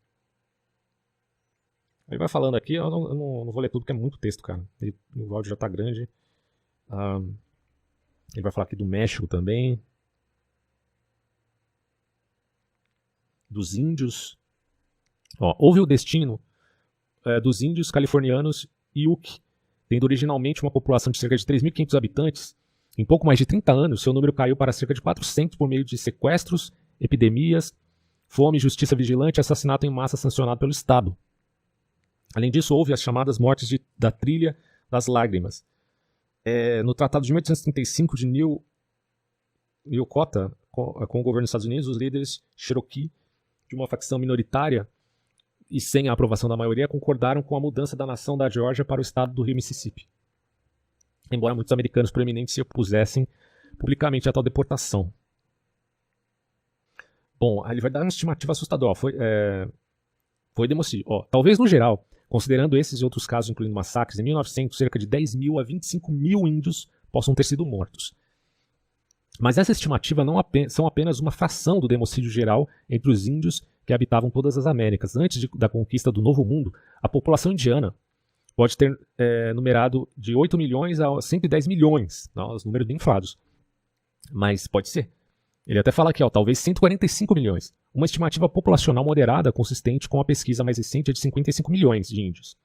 Ele vai falando aqui, eu não vou ler tudo, porque é muito texto, cara. O áudio já tá grande. Ele vai falar aqui do México também. Dos índios. Houve o destino dos índios californianos Yuk, tendo originalmente uma população de cerca de 3.500 habitantes. Em pouco mais de 30 anos, seu número caiu para cerca de 400 por meio de sequestros, epidemias, fome, justiça vigilante e assassinato em massa sancionado pelo Estado. Além disso, houve as chamadas mortes da Trilha das Lágrimas. No Tratado de 1835 de Newcota, com o governo dos Estados Unidos, os líderes Cherokee de uma facção minoritária e sem a aprovação da maioria, concordaram com a mudança da nação da Geórgia para o estado do Rio Mississippi. Embora muitos americanos proeminentes se opusessem publicamente a tal deportação. Bom, ele vai dar uma estimativa assustadora. Foi democídio. Talvez no geral, considerando esses e outros casos, incluindo massacres, em 1900, cerca de 10 mil a 25 mil índios possam ter sido mortos. Mas essa estimativa não são apenas uma fração do democídio geral entre os índios que habitavam todas as Américas. Antes da conquista do Novo Mundo, a população indiana pode ter numerado de 8 milhões a 110 milhões. Não, os números bem inflados. Mas pode ser. Ele até fala aqui, talvez 145 milhões. Uma estimativa populacional moderada consistente com a pesquisa mais recente é de 55 milhões de índios.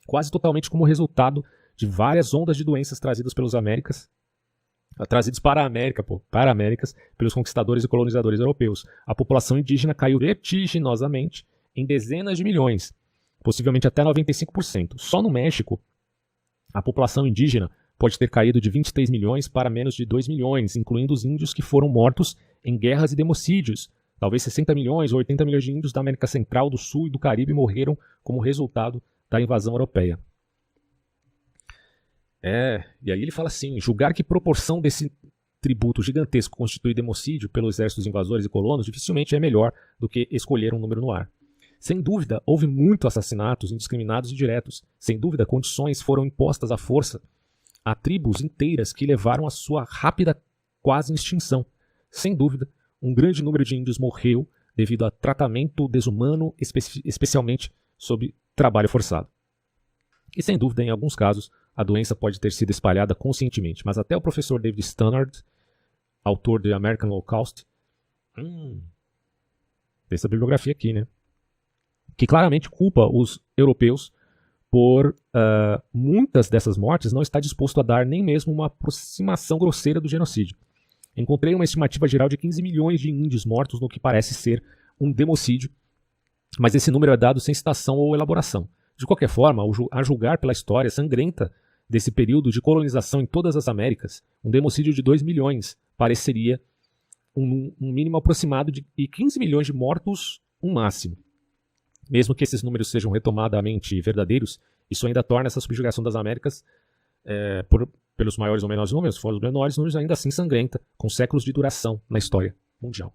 Quase totalmente como resultado de várias ondas de doenças trazidas para a América, para Américas, pelos conquistadores e colonizadores europeus. A população indígena caiu vertiginosamente em dezenas de milhões, possivelmente até 95%. Só no México, a população indígena pode ter caído de 23 milhões para menos de 2 milhões, incluindo os índios que foram mortos em guerras e democídios. Talvez 60 milhões ou 80 milhões de índios da América Central, do Sul e do Caribe morreram como resultado da invasão europeia. E aí ele fala assim, julgar que proporção desse tributo gigantesco constitui democídio pelos exércitos invasores e colonos dificilmente é melhor do que escolher um número no ar. Sem dúvida, houve muitos assassinatos indiscriminados e diretos. Sem dúvida, condições foram impostas à força a tribos inteiras que levaram à sua rápida quase extinção. Sem dúvida, um grande número de índios morreu devido a tratamento desumano, especialmente sob trabalho forçado. E sem dúvida, em alguns casos, a doença pode ter sido espalhada conscientemente, mas até o professor David Stannard, autor de American Holocaust, tem essa bibliografia aqui, né? Que claramente culpa os europeus por muitas dessas mortes, não está disposto a dar nem mesmo uma aproximação grosseira do genocídio. Encontrei uma estimativa geral de 15 milhões de índios mortos no que parece ser um democídio, mas esse número é dado sem citação ou elaboração. De qualquer forma, a julgar pela história sangrenta desse período de colonização em todas as Américas, um democídio de 2 milhões pareceria um mínimo aproximado de 15 milhões de mortos, um máximo. Mesmo que esses números sejam retomadamente verdadeiros, isso ainda torna essa subjugação das Américas, pelos maiores ou menores números, fora os menores números, ainda assim sangrenta, com séculos de duração na história mundial.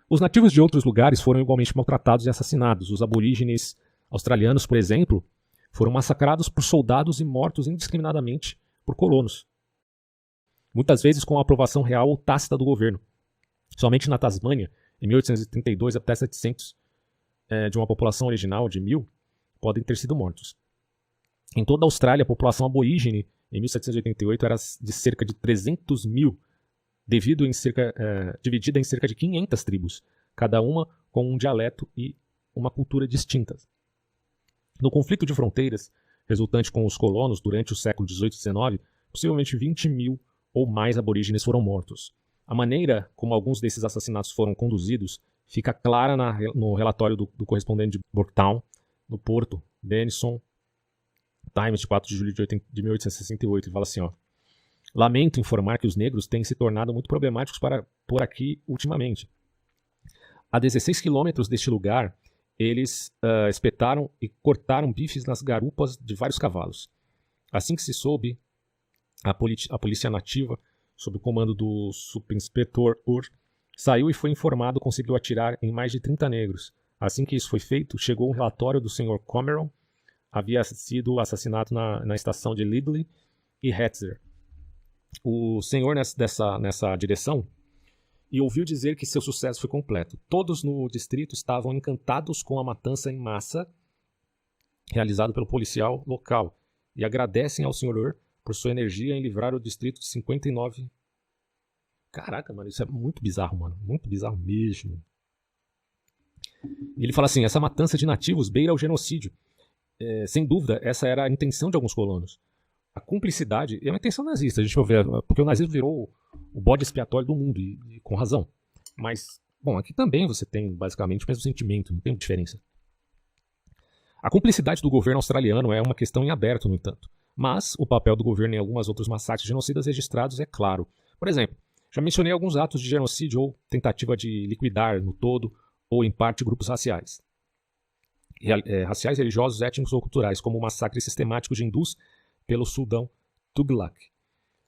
Os nativos de outros lugares foram igualmente maltratados e assassinados. Os aborígenes australianos, por exemplo, foram massacrados por soldados e mortos indiscriminadamente por colonos. Muitas vezes com a aprovação real ou tácita do governo. Somente na Tasmânia, em 1832, até 700 de uma população original de 1.000 podem ter sido mortos. Em toda a Austrália, a população aborígene, em 1788, era de cerca de 300 mil, dividida em cerca de 500 tribos, cada uma com um dialeto e uma cultura distintas. No conflito de fronteiras, resultante com os colonos durante o século XVIII e XIX, possivelmente 20 mil ou mais aborígenes foram mortos. A maneira como alguns desses assassinatos foram conduzidos fica clara no relatório do correspondente de Bourtown, no Porto, Denison Times, de 4 de julho de 1868, e fala assim, lamento informar que os negros têm se tornado muito problemáticos por aqui ultimamente. A 16 quilômetros deste lugar, eles espetaram e cortaram bifes nas garupas de vários cavalos. Assim que se soube, a polícia nativa, sob o comando do subinspetor Ur, saiu e foi informado, conseguiu atirar em mais de 30 negros. Assim que isso foi feito, chegou um relatório do Sr. Cameron, havia sido assassinado na estação de Lidley e Hetzer. O senhor nessa direção e ouviu dizer que seu sucesso foi completo. Todos no distrito estavam encantados com a matança em massa realizado pelo policial local e agradecem ao senhor por sua energia em livrar o distrito de 59. Caraca, mano, isso é muito bizarro, mano. Muito bizarro mesmo. E ele fala assim, essa matança de nativos beira o genocídio. Sem dúvida, essa era a intenção de alguns colonos. A cumplicidade é uma intenção nazista, a gente vai ver, porque o nazismo virou o bode expiatório do mundo, e com razão. Mas, bom, aqui também você tem basicamente o mesmo sentimento, não tem diferença. A cumplicidade do governo australiano é uma questão em aberto, no entanto. Mas o papel do governo em algumas outros massacres genocidas registrados é claro. Por exemplo, já mencionei alguns atos de genocídio ou tentativa de liquidar no todo ou em parte grupos raciais. Raciais, religiosos, étnicos ou culturais, como o massacre sistemático de hindus pelo Sultão Tughlaq.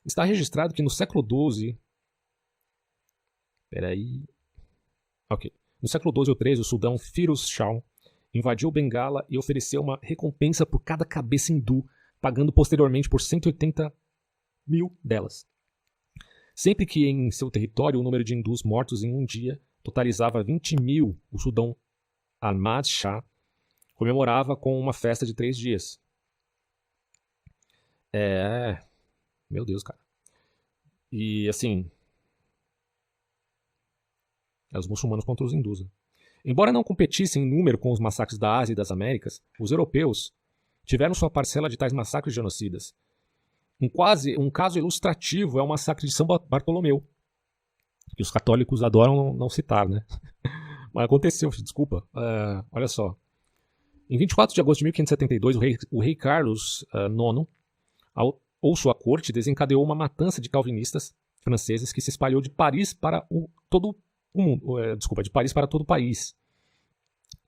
Está registrado que no século XII... No século XII ou XIII, o Sultão Firuz Shah invadiu Bengala e ofereceu uma recompensa por cada cabeça hindu, pagando posteriormente por 180 mil delas. Sempre que em seu território o número de hindus mortos em um dia totalizava 20 mil, o Sultão Ahmad Shah comemorava com uma festa de 3 dias. Meu Deus, cara. E assim... os muçulmanos contra os hindus. Né? Embora não competissem em número com os massacres da Ásia e das Américas, os europeus tiveram sua parcela de tais massacres genocidas. Um caso ilustrativo é o massacre de São Bartolomeu, que os católicos adoram não citar, né? Mas aconteceu, desculpa. Olha só. Em 24 de agosto de 1572, o rei Carlos IX, ou sua corte, desencadeou uma matança de calvinistas franceses que se espalhou de Paris para todo o mundo. De Paris para todo o país.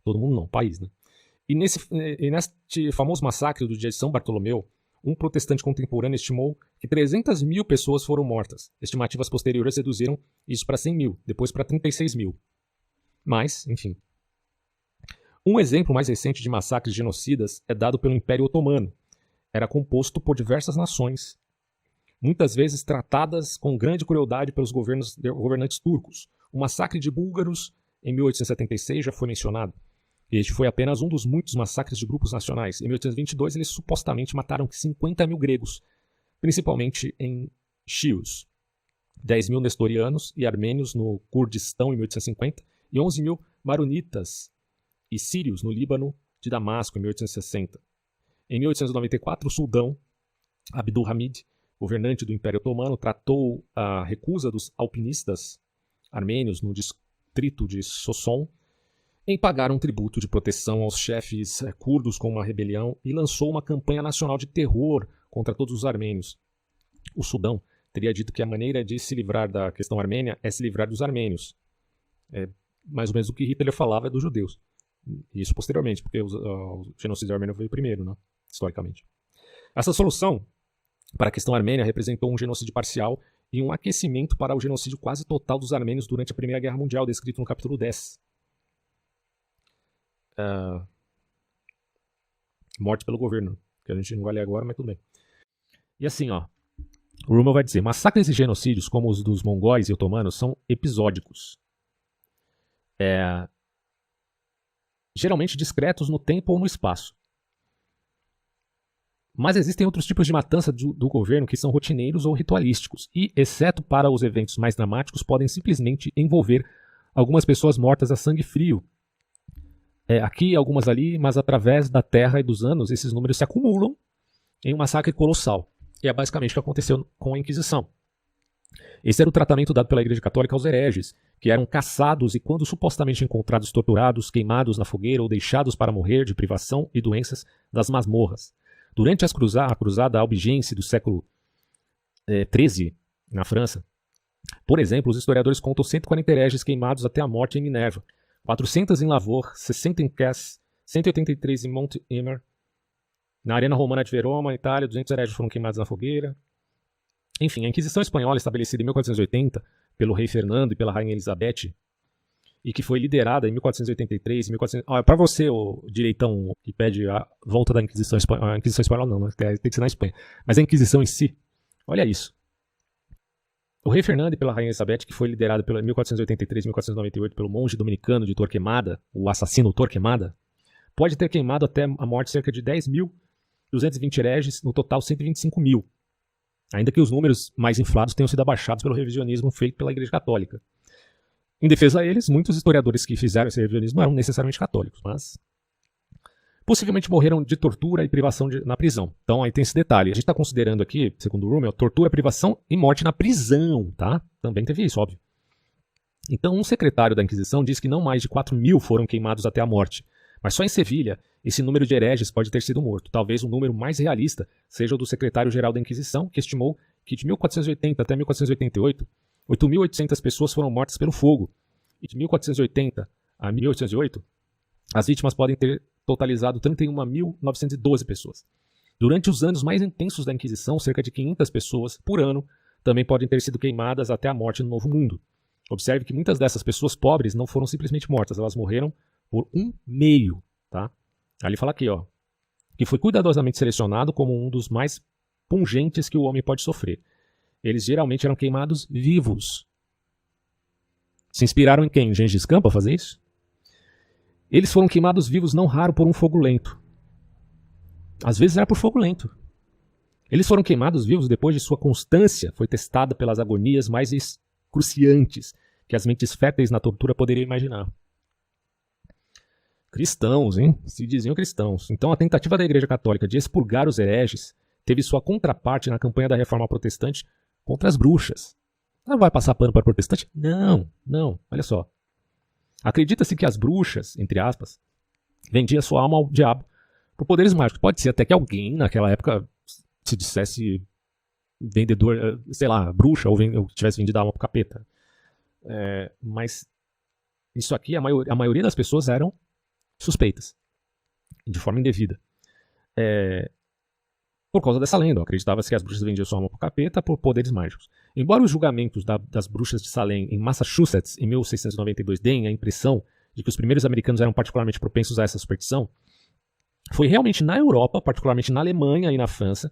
Todo mundo não, país, né? E neste famoso massacre do dia de São Bartolomeu, um protestante contemporâneo estimou que 300 mil pessoas foram mortas. Estimativas posteriores reduziram isso para 100 mil, depois para 36 mil. Mas, enfim. Um exemplo mais recente de massacres genocidas é dado pelo Império Otomano. Era composto por diversas nações, muitas vezes tratadas com grande crueldade pelos governantes turcos. O massacre de búlgaros em 1876 já foi mencionado. Este foi apenas um dos muitos massacres de grupos nacionais. Em 1822, eles supostamente mataram 50 mil gregos, principalmente em Chios, 10 mil nestorianos e armênios no Kurdistão em 1850 e 11 mil maronitas e sírios no Líbano de Damasco em 1860. Em 1894, o sultão Abdul Hamid, governante do Império Otomano, tratou a recusa dos alpinistas armênios no distrito de Sosson em pagar um tributo de proteção aos chefes curdos com uma rebelião e lançou uma campanha nacional de terror contra todos os armênios. O Sudão teria dito que a maneira de se livrar da questão armênia é se livrar dos armênios. Mais ou menos o que Hitler falava dos judeus. Isso posteriormente, porque o genocídio armênio veio primeiro, né? Historicamente. Essa solução para a questão armênia representou um genocídio parcial e um aquecimento para o genocídio quase total dos armênios durante a Primeira Guerra Mundial, descrito no capítulo 10. Morte pelo governo, que a gente não vai ler agora, mas tudo bem. E assim, o Rummel vai dizer, massacres e genocídios como os dos mongóis e otomanos são episódicos. Geralmente discretos no tempo ou no espaço. Mas existem outros tipos de matança do governo que são rotineiros ou ritualísticos e, exceto para os eventos mais dramáticos, podem simplesmente envolver algumas pessoas mortas a sangue frio. Aqui, algumas ali, mas através da terra e dos anos, esses números se acumulam em um massacre colossal. E é basicamente o que aconteceu com a Inquisição. Esse era o tratamento dado pela Igreja Católica aos hereges, que eram caçados e, quando supostamente encontrados torturados, queimados na fogueira ou deixados para morrer de privação e doenças das masmorras. Durante a cruzada albigense do século XIII, na França, por exemplo, os historiadores contam 140 hereges queimados até a morte em Minerva, 400 em Lavore, 60 em Cass, 183 em Mont-Emer. Na Arena Romana de Verona, Itália, 200 hereges foram queimados na fogueira. Enfim, a Inquisição Espanhola, estabelecida em 1480 pelo rei Fernando e pela rainha Elizabeth, e que foi liderada em 1483 e 1400... Para você, o direitão que pede a volta da Inquisição Espanhola... A Inquisição Espanhola não, tem que ser na Espanha. Mas a Inquisição em si, olha isso. O rei Fernando e pela rainha Elizabeth, que foi liderado em 1483 e 1498 pelo monge dominicano de Torquemada, o assassino Torquemada, pode ter queimado até a morte cerca de 10.220 hereges, no total 125 mil. Ainda que os números mais inflados tenham sido abaixados pelo revisionismo feito pela Igreja Católica. Em defesa a eles, muitos historiadores que fizeram esse revisionismo não eram necessariamente católicos, mas possivelmente morreram de tortura e privação na prisão. Então aí tem esse detalhe. A gente está considerando aqui, segundo o Rummel, tortura, privação e morte na prisão, tá? Também teve isso, óbvio. Então um secretário da Inquisição diz que não mais de 4.000 foram queimados até a morte. Mas só em Sevilha, esse número de hereges pode ter sido morto. Talvez o número mais realista seja o do secretário-geral da Inquisição, que estimou que de 1480 até 1488, 8.800 pessoas foram mortas pelo fogo. E de 1480 a 1808, as vítimas podem ter totalizado 31.912 pessoas. Durante os anos mais intensos da Inquisição, cerca de 500 pessoas por ano também podem ter sido queimadas até a morte no Novo Mundo. Observe que muitas dessas pessoas pobres não foram simplesmente mortas, elas morreram por um meio, tá? Aí ele fala aqui, ó, que foi cuidadosamente selecionado como um dos mais pungentes que o homem pode sofrer. Eles geralmente eram queimados vivos. Se inspiraram em quem? Em Gengis Khan para fazer isso? Eles foram queimados vivos não raro por um fogo lento. Às vezes era por fogo lento. Eles foram queimados vivos depois de sua constância foi testada pelas agonias mais excruciantes que as mentes férteis na tortura poderiam imaginar. Cristãos, hein? Se diziam cristãos. Então a tentativa da Igreja Católica de expurgar os hereges teve sua contraparte na campanha da Reforma Protestante contra as bruxas. Ela vai passar pano para protestante? Não, não. Olha só. Acredita-se que as bruxas, entre aspas, vendiam sua alma ao diabo por poderes mágicos. Pode ser até que alguém naquela época se dissesse vendedor, sei lá, bruxa, ou tivesse vendido a alma pro capeta. Mas isso aqui, a maioria das pessoas eram suspeitas, de forma indevida. Por causa dessa lenda, acreditava-se que as bruxas vendiam sua alma pro capeta por poderes mágicos. Embora os julgamentos das bruxas de Salem em Massachusetts em 1692 deem a impressão de que os primeiros americanos eram particularmente propensos a essa superstição, foi realmente na Europa, particularmente na Alemanha e na França,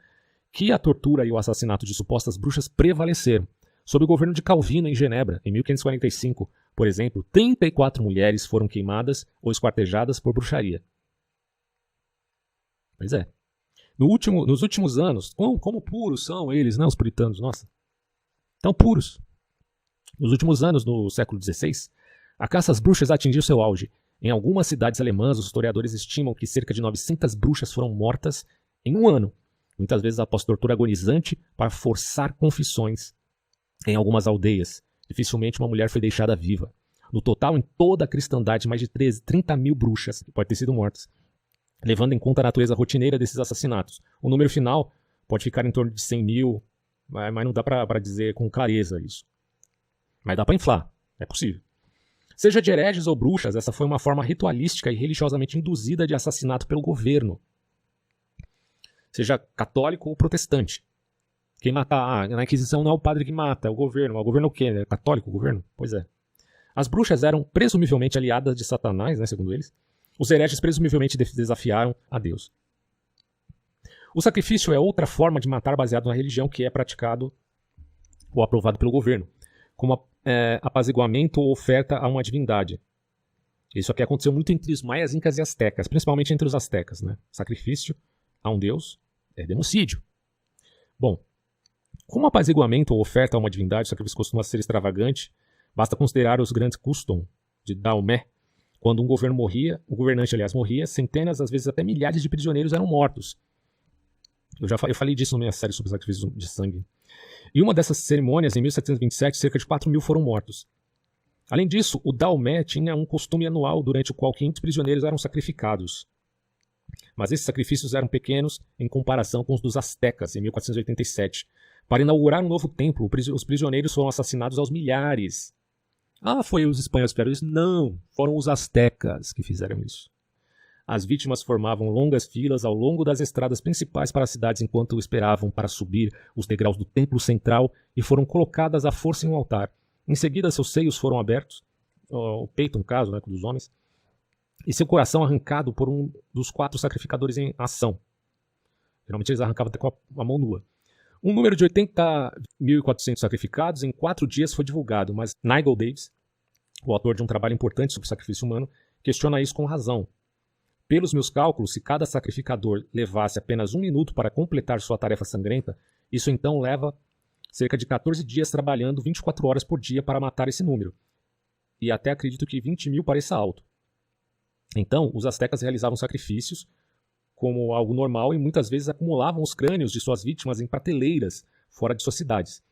que a tortura e o assassinato de supostas bruxas prevaleceram. Sob o governo de Calvino em Genebra, em 1545, por exemplo, 34 mulheres foram queimadas ou esquartejadas por bruxaria. Pois é. Nos últimos anos, como puros são eles, né, os puritanos, nossa. Tão puros. Nos últimos anos, no século XVI, a caça às bruxas atingiu seu auge. Em algumas cidades alemãs, os historiadores estimam que cerca de 900 bruxas foram mortas em um ano, muitas vezes após tortura agonizante para forçar confissões. Em algumas aldeias, dificilmente uma mulher foi deixada viva. No total, em toda a cristandade, mais de 30 mil bruxas podem ter sido mortas, levando em conta a natureza rotineira desses assassinatos. O número final pode ficar em torno de 100 mil, mas não dá para dizer com clareza isso. Mas dá para inflar, é possível. Seja de hereges ou bruxas, essa foi uma forma ritualística e religiosamente induzida de assassinato pelo governo. Seja católico ou protestante. Quem matar, na Inquisição não é o padre que mata, é o governo. O governo é o quê? É católico o governo? Pois é. As bruxas eram presumivelmente aliadas de Satanás, né, segundo eles. Os hereges presumivelmente desafiaram a Deus. O sacrifício é outra forma de matar baseado na religião que é praticado ou aprovado pelo governo, como apaziguamento ou oferta a uma divindade. Isso aqui aconteceu muito entre os maias, incas e astecas, principalmente entre os astecas, né? Sacrifício a um deus é democídio. Bom, como apaziguamento ou oferta a uma divindade, o sacrifício costuma ser extravagante, basta considerar os grandes custom de Daomé. Quando um governo morria, o governante, aliás, morria, centenas, às vezes até milhares de prisioneiros eram mortos. Eu falei disso na minha série sobre sacrifício de sangue. E uma dessas cerimônias, em 1727, cerca de 4 mil foram mortos. Além disso, o Daomé tinha um costume anual durante o qual 500 prisioneiros eram sacrificados. Mas esses sacrifícios eram pequenos em comparação com os dos astecas, em 1487. Para inaugurar um novo templo, os prisioneiros foram assassinados aos milhares. Ah, foi os espanhóis que fizeram isso? Não, foram os astecas que fizeram isso. As vítimas formavam longas filas ao longo das estradas principais para as cidades enquanto esperavam para subir os degraus do templo central e foram colocadas à força em um altar. Em seguida, seus seios foram abertos, o peito, no caso, né, dos homens, e seu coração arrancado por um dos 4 sacrificadores em ação. Geralmente eles arrancavam até com a mão nua. Um número de 80.400 sacrificados em 4 dias foi divulgado, mas Nigel Davis, o autor de um trabalho importante sobre o sacrifício humano, questiona isso com razão. Pelos meus cálculos, se cada sacrificador levasse apenas 1 minuto para completar sua tarefa sangrenta, isso então leva cerca de 14 dias trabalhando 24 horas por dia para matar esse número. E até acredito que 20 mil pareça alto. Então, os astecas realizavam sacrifícios como algo normal e muitas vezes acumulavam os crânios de suas vítimas em prateleiras fora de suas cidades,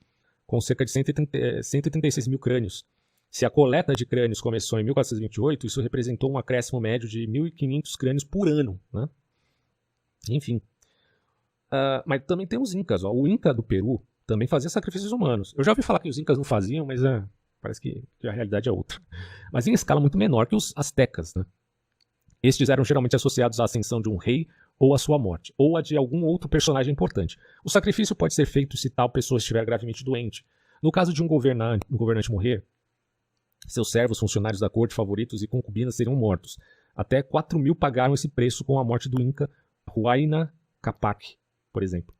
com cerca de 136 mil crânios. Se a coleta de crânios começou em 1428, isso representou um acréscimo médio de 1.500 crânios por ano, né? Enfim. Mas também tem os incas. Ó. O Inca do Peru também fazia sacrifícios humanos. Eu já ouvi falar que os incas não faziam, mas parece que a realidade é outra. Mas em escala muito menor que os astecas, né? Estes eram geralmente associados à ascensão de um rei ou à sua morte, ou a de algum outro personagem importante. O sacrifício pode ser feito se tal pessoa estiver gravemente doente. No caso de um governante morrer, seus servos, funcionários da corte, favoritos e concubinas seriam mortos. Até 4 mil pagaram esse preço com a morte do Inca Huayna Capac, por exemplo.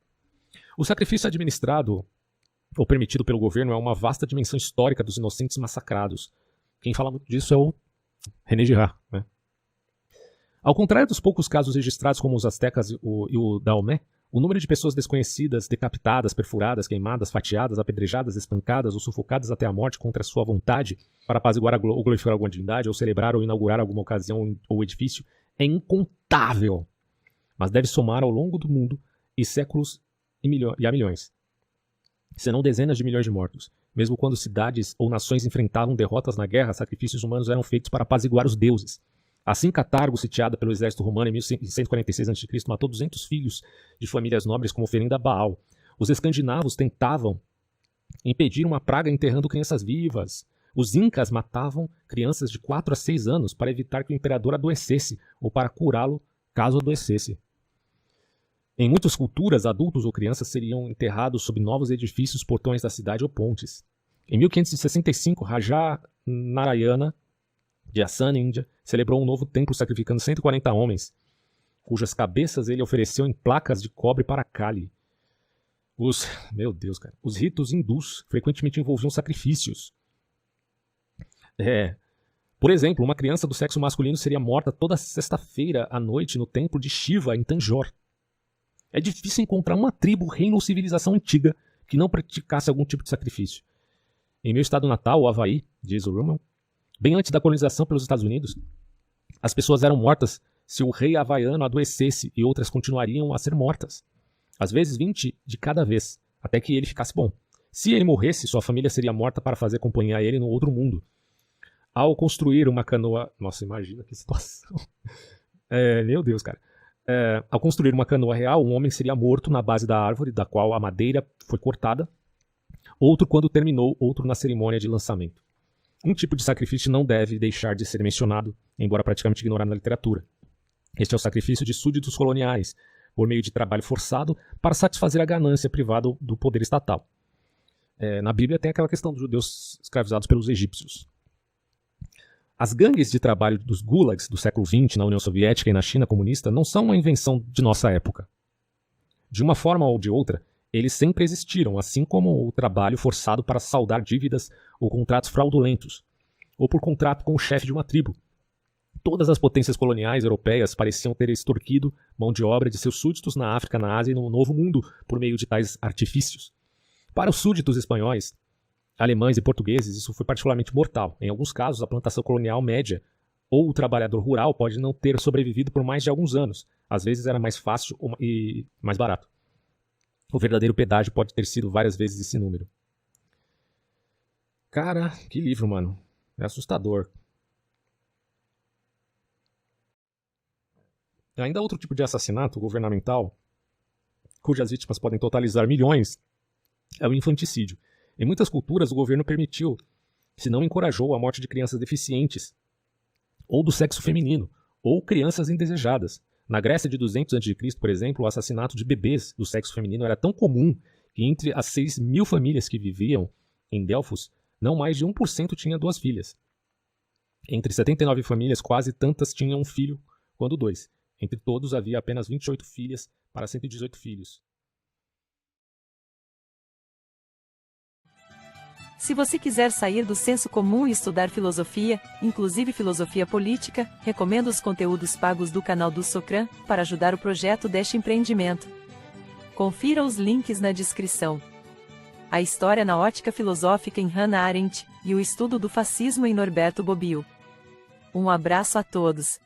O sacrifício administrado ou permitido pelo governo é uma vasta dimensão histórica dos inocentes massacrados. Quem fala muito disso é o René Girard, né? Ao contrário dos poucos casos registrados como os astecas e o Daomé, o número de pessoas desconhecidas, decapitadas, perfuradas, queimadas, fatiadas, apedrejadas, espancadas ou sufocadas até a morte contra sua vontade para apaziguar ou glorificar alguma divindade, ou celebrar ou inaugurar alguma ocasião ou edifício, é incontável, mas deve somar ao longo do mundo e séculos e a milhões, senão dezenas de milhões de mortos. Mesmo quando cidades ou nações enfrentavam derrotas na guerra, sacrifícios humanos eram feitos para apaziguar os deuses. Assim, Catargo, sitiada pelo exército romano em 146 a.C., matou 200 filhos de famílias nobres como oferenda a Baal. Os escandinavos tentavam impedir uma praga enterrando crianças vivas. Os incas matavam crianças de 4 a 6 anos para evitar que o imperador adoecesse ou para curá-lo caso adoecesse. Em muitas culturas, adultos ou crianças seriam enterrados sob novos edifícios, portões da cidade ou pontes. Em 1565, Raja Narayana, de Assam, Índia, celebrou um novo templo sacrificando 140 homens, cujas cabeças ele ofereceu em placas de cobre para Kali. Meu Deus, cara. Os ritos hindus frequentemente envolviam sacrifícios. Por exemplo, uma criança do sexo masculino seria morta toda sexta-feira à noite no templo de Shiva, em Tanjore. É difícil encontrar uma tribo, reino ou civilização antiga que não praticasse algum tipo de sacrifício. Em meu estado natal, o Havaí, diz o Rummel, bem antes da colonização pelos Estados Unidos, as pessoas eram mortas se o rei havaiano adoecesse e outras continuariam a ser mortas. Às vezes 20 de cada vez, até que ele ficasse bom. Se ele morresse, sua família seria morta para fazer companhia a ele no outro mundo. Ao construir uma canoa... Nossa, imagina que situação. Meu Deus, cara. Ao construir uma canoa real, um homem seria morto na base da árvore da qual a madeira foi cortada, outro quando terminou, outro na cerimônia de lançamento. Um tipo de sacrifício não deve deixar de ser mencionado, embora praticamente ignorado na literatura. Este é o sacrifício de súditos coloniais, por meio de trabalho forçado para satisfazer a ganância privada do poder estatal. Na Bíblia tem aquela questão dos judeus escravizados pelos egípcios. As gangues de trabalho dos gulags do século XX na União Soviética e na China comunista não são uma invenção de nossa época. De uma forma ou de outra, eles sempre existiram, assim como o trabalho forçado para saldar dívidas ou contratos fraudulentos, ou por contrato com o chefe de uma tribo. Todas as potências coloniais europeias pareciam ter extorquido mão de obra de seus súditos na África, na Ásia e no Novo Mundo por meio de tais artifícios. Para os súditos espanhóis, alemães e portugueses, isso foi particularmente mortal. Em alguns casos, a plantação colonial média ou o trabalhador rural pode não ter sobrevivido por mais de alguns anos. Às vezes era mais fácil e mais barato. O verdadeiro pedágio pode ter sido várias vezes esse número. Cara, que livro, mano. É assustador. Ainda outro tipo de assassinato governamental, cujas vítimas podem totalizar milhões, é o infanticídio. Em muitas culturas, o governo permitiu, se não encorajou, a morte de crianças deficientes, ou do sexo feminino, ou crianças indesejadas. Na Grécia de 200 a.C., por exemplo, o assassinato de bebês do sexo feminino era tão comum que entre as 6.000 famílias que viviam em Delfos, não mais de 1% tinha 2 filhas. Entre 79 famílias, quase tantas tinham um filho quanto 2. Entre todos, havia apenas 28 filhas para 118 filhos. Se você quiser sair do senso comum e estudar filosofia, inclusive filosofia política, recomendo os conteúdos pagos do canal do Socran, para ajudar o projeto deste empreendimento. Confira os links na descrição. A história na ótica filosófica em Hannah Arendt, e o estudo do fascismo em Norberto Bobbio. Um abraço a todos.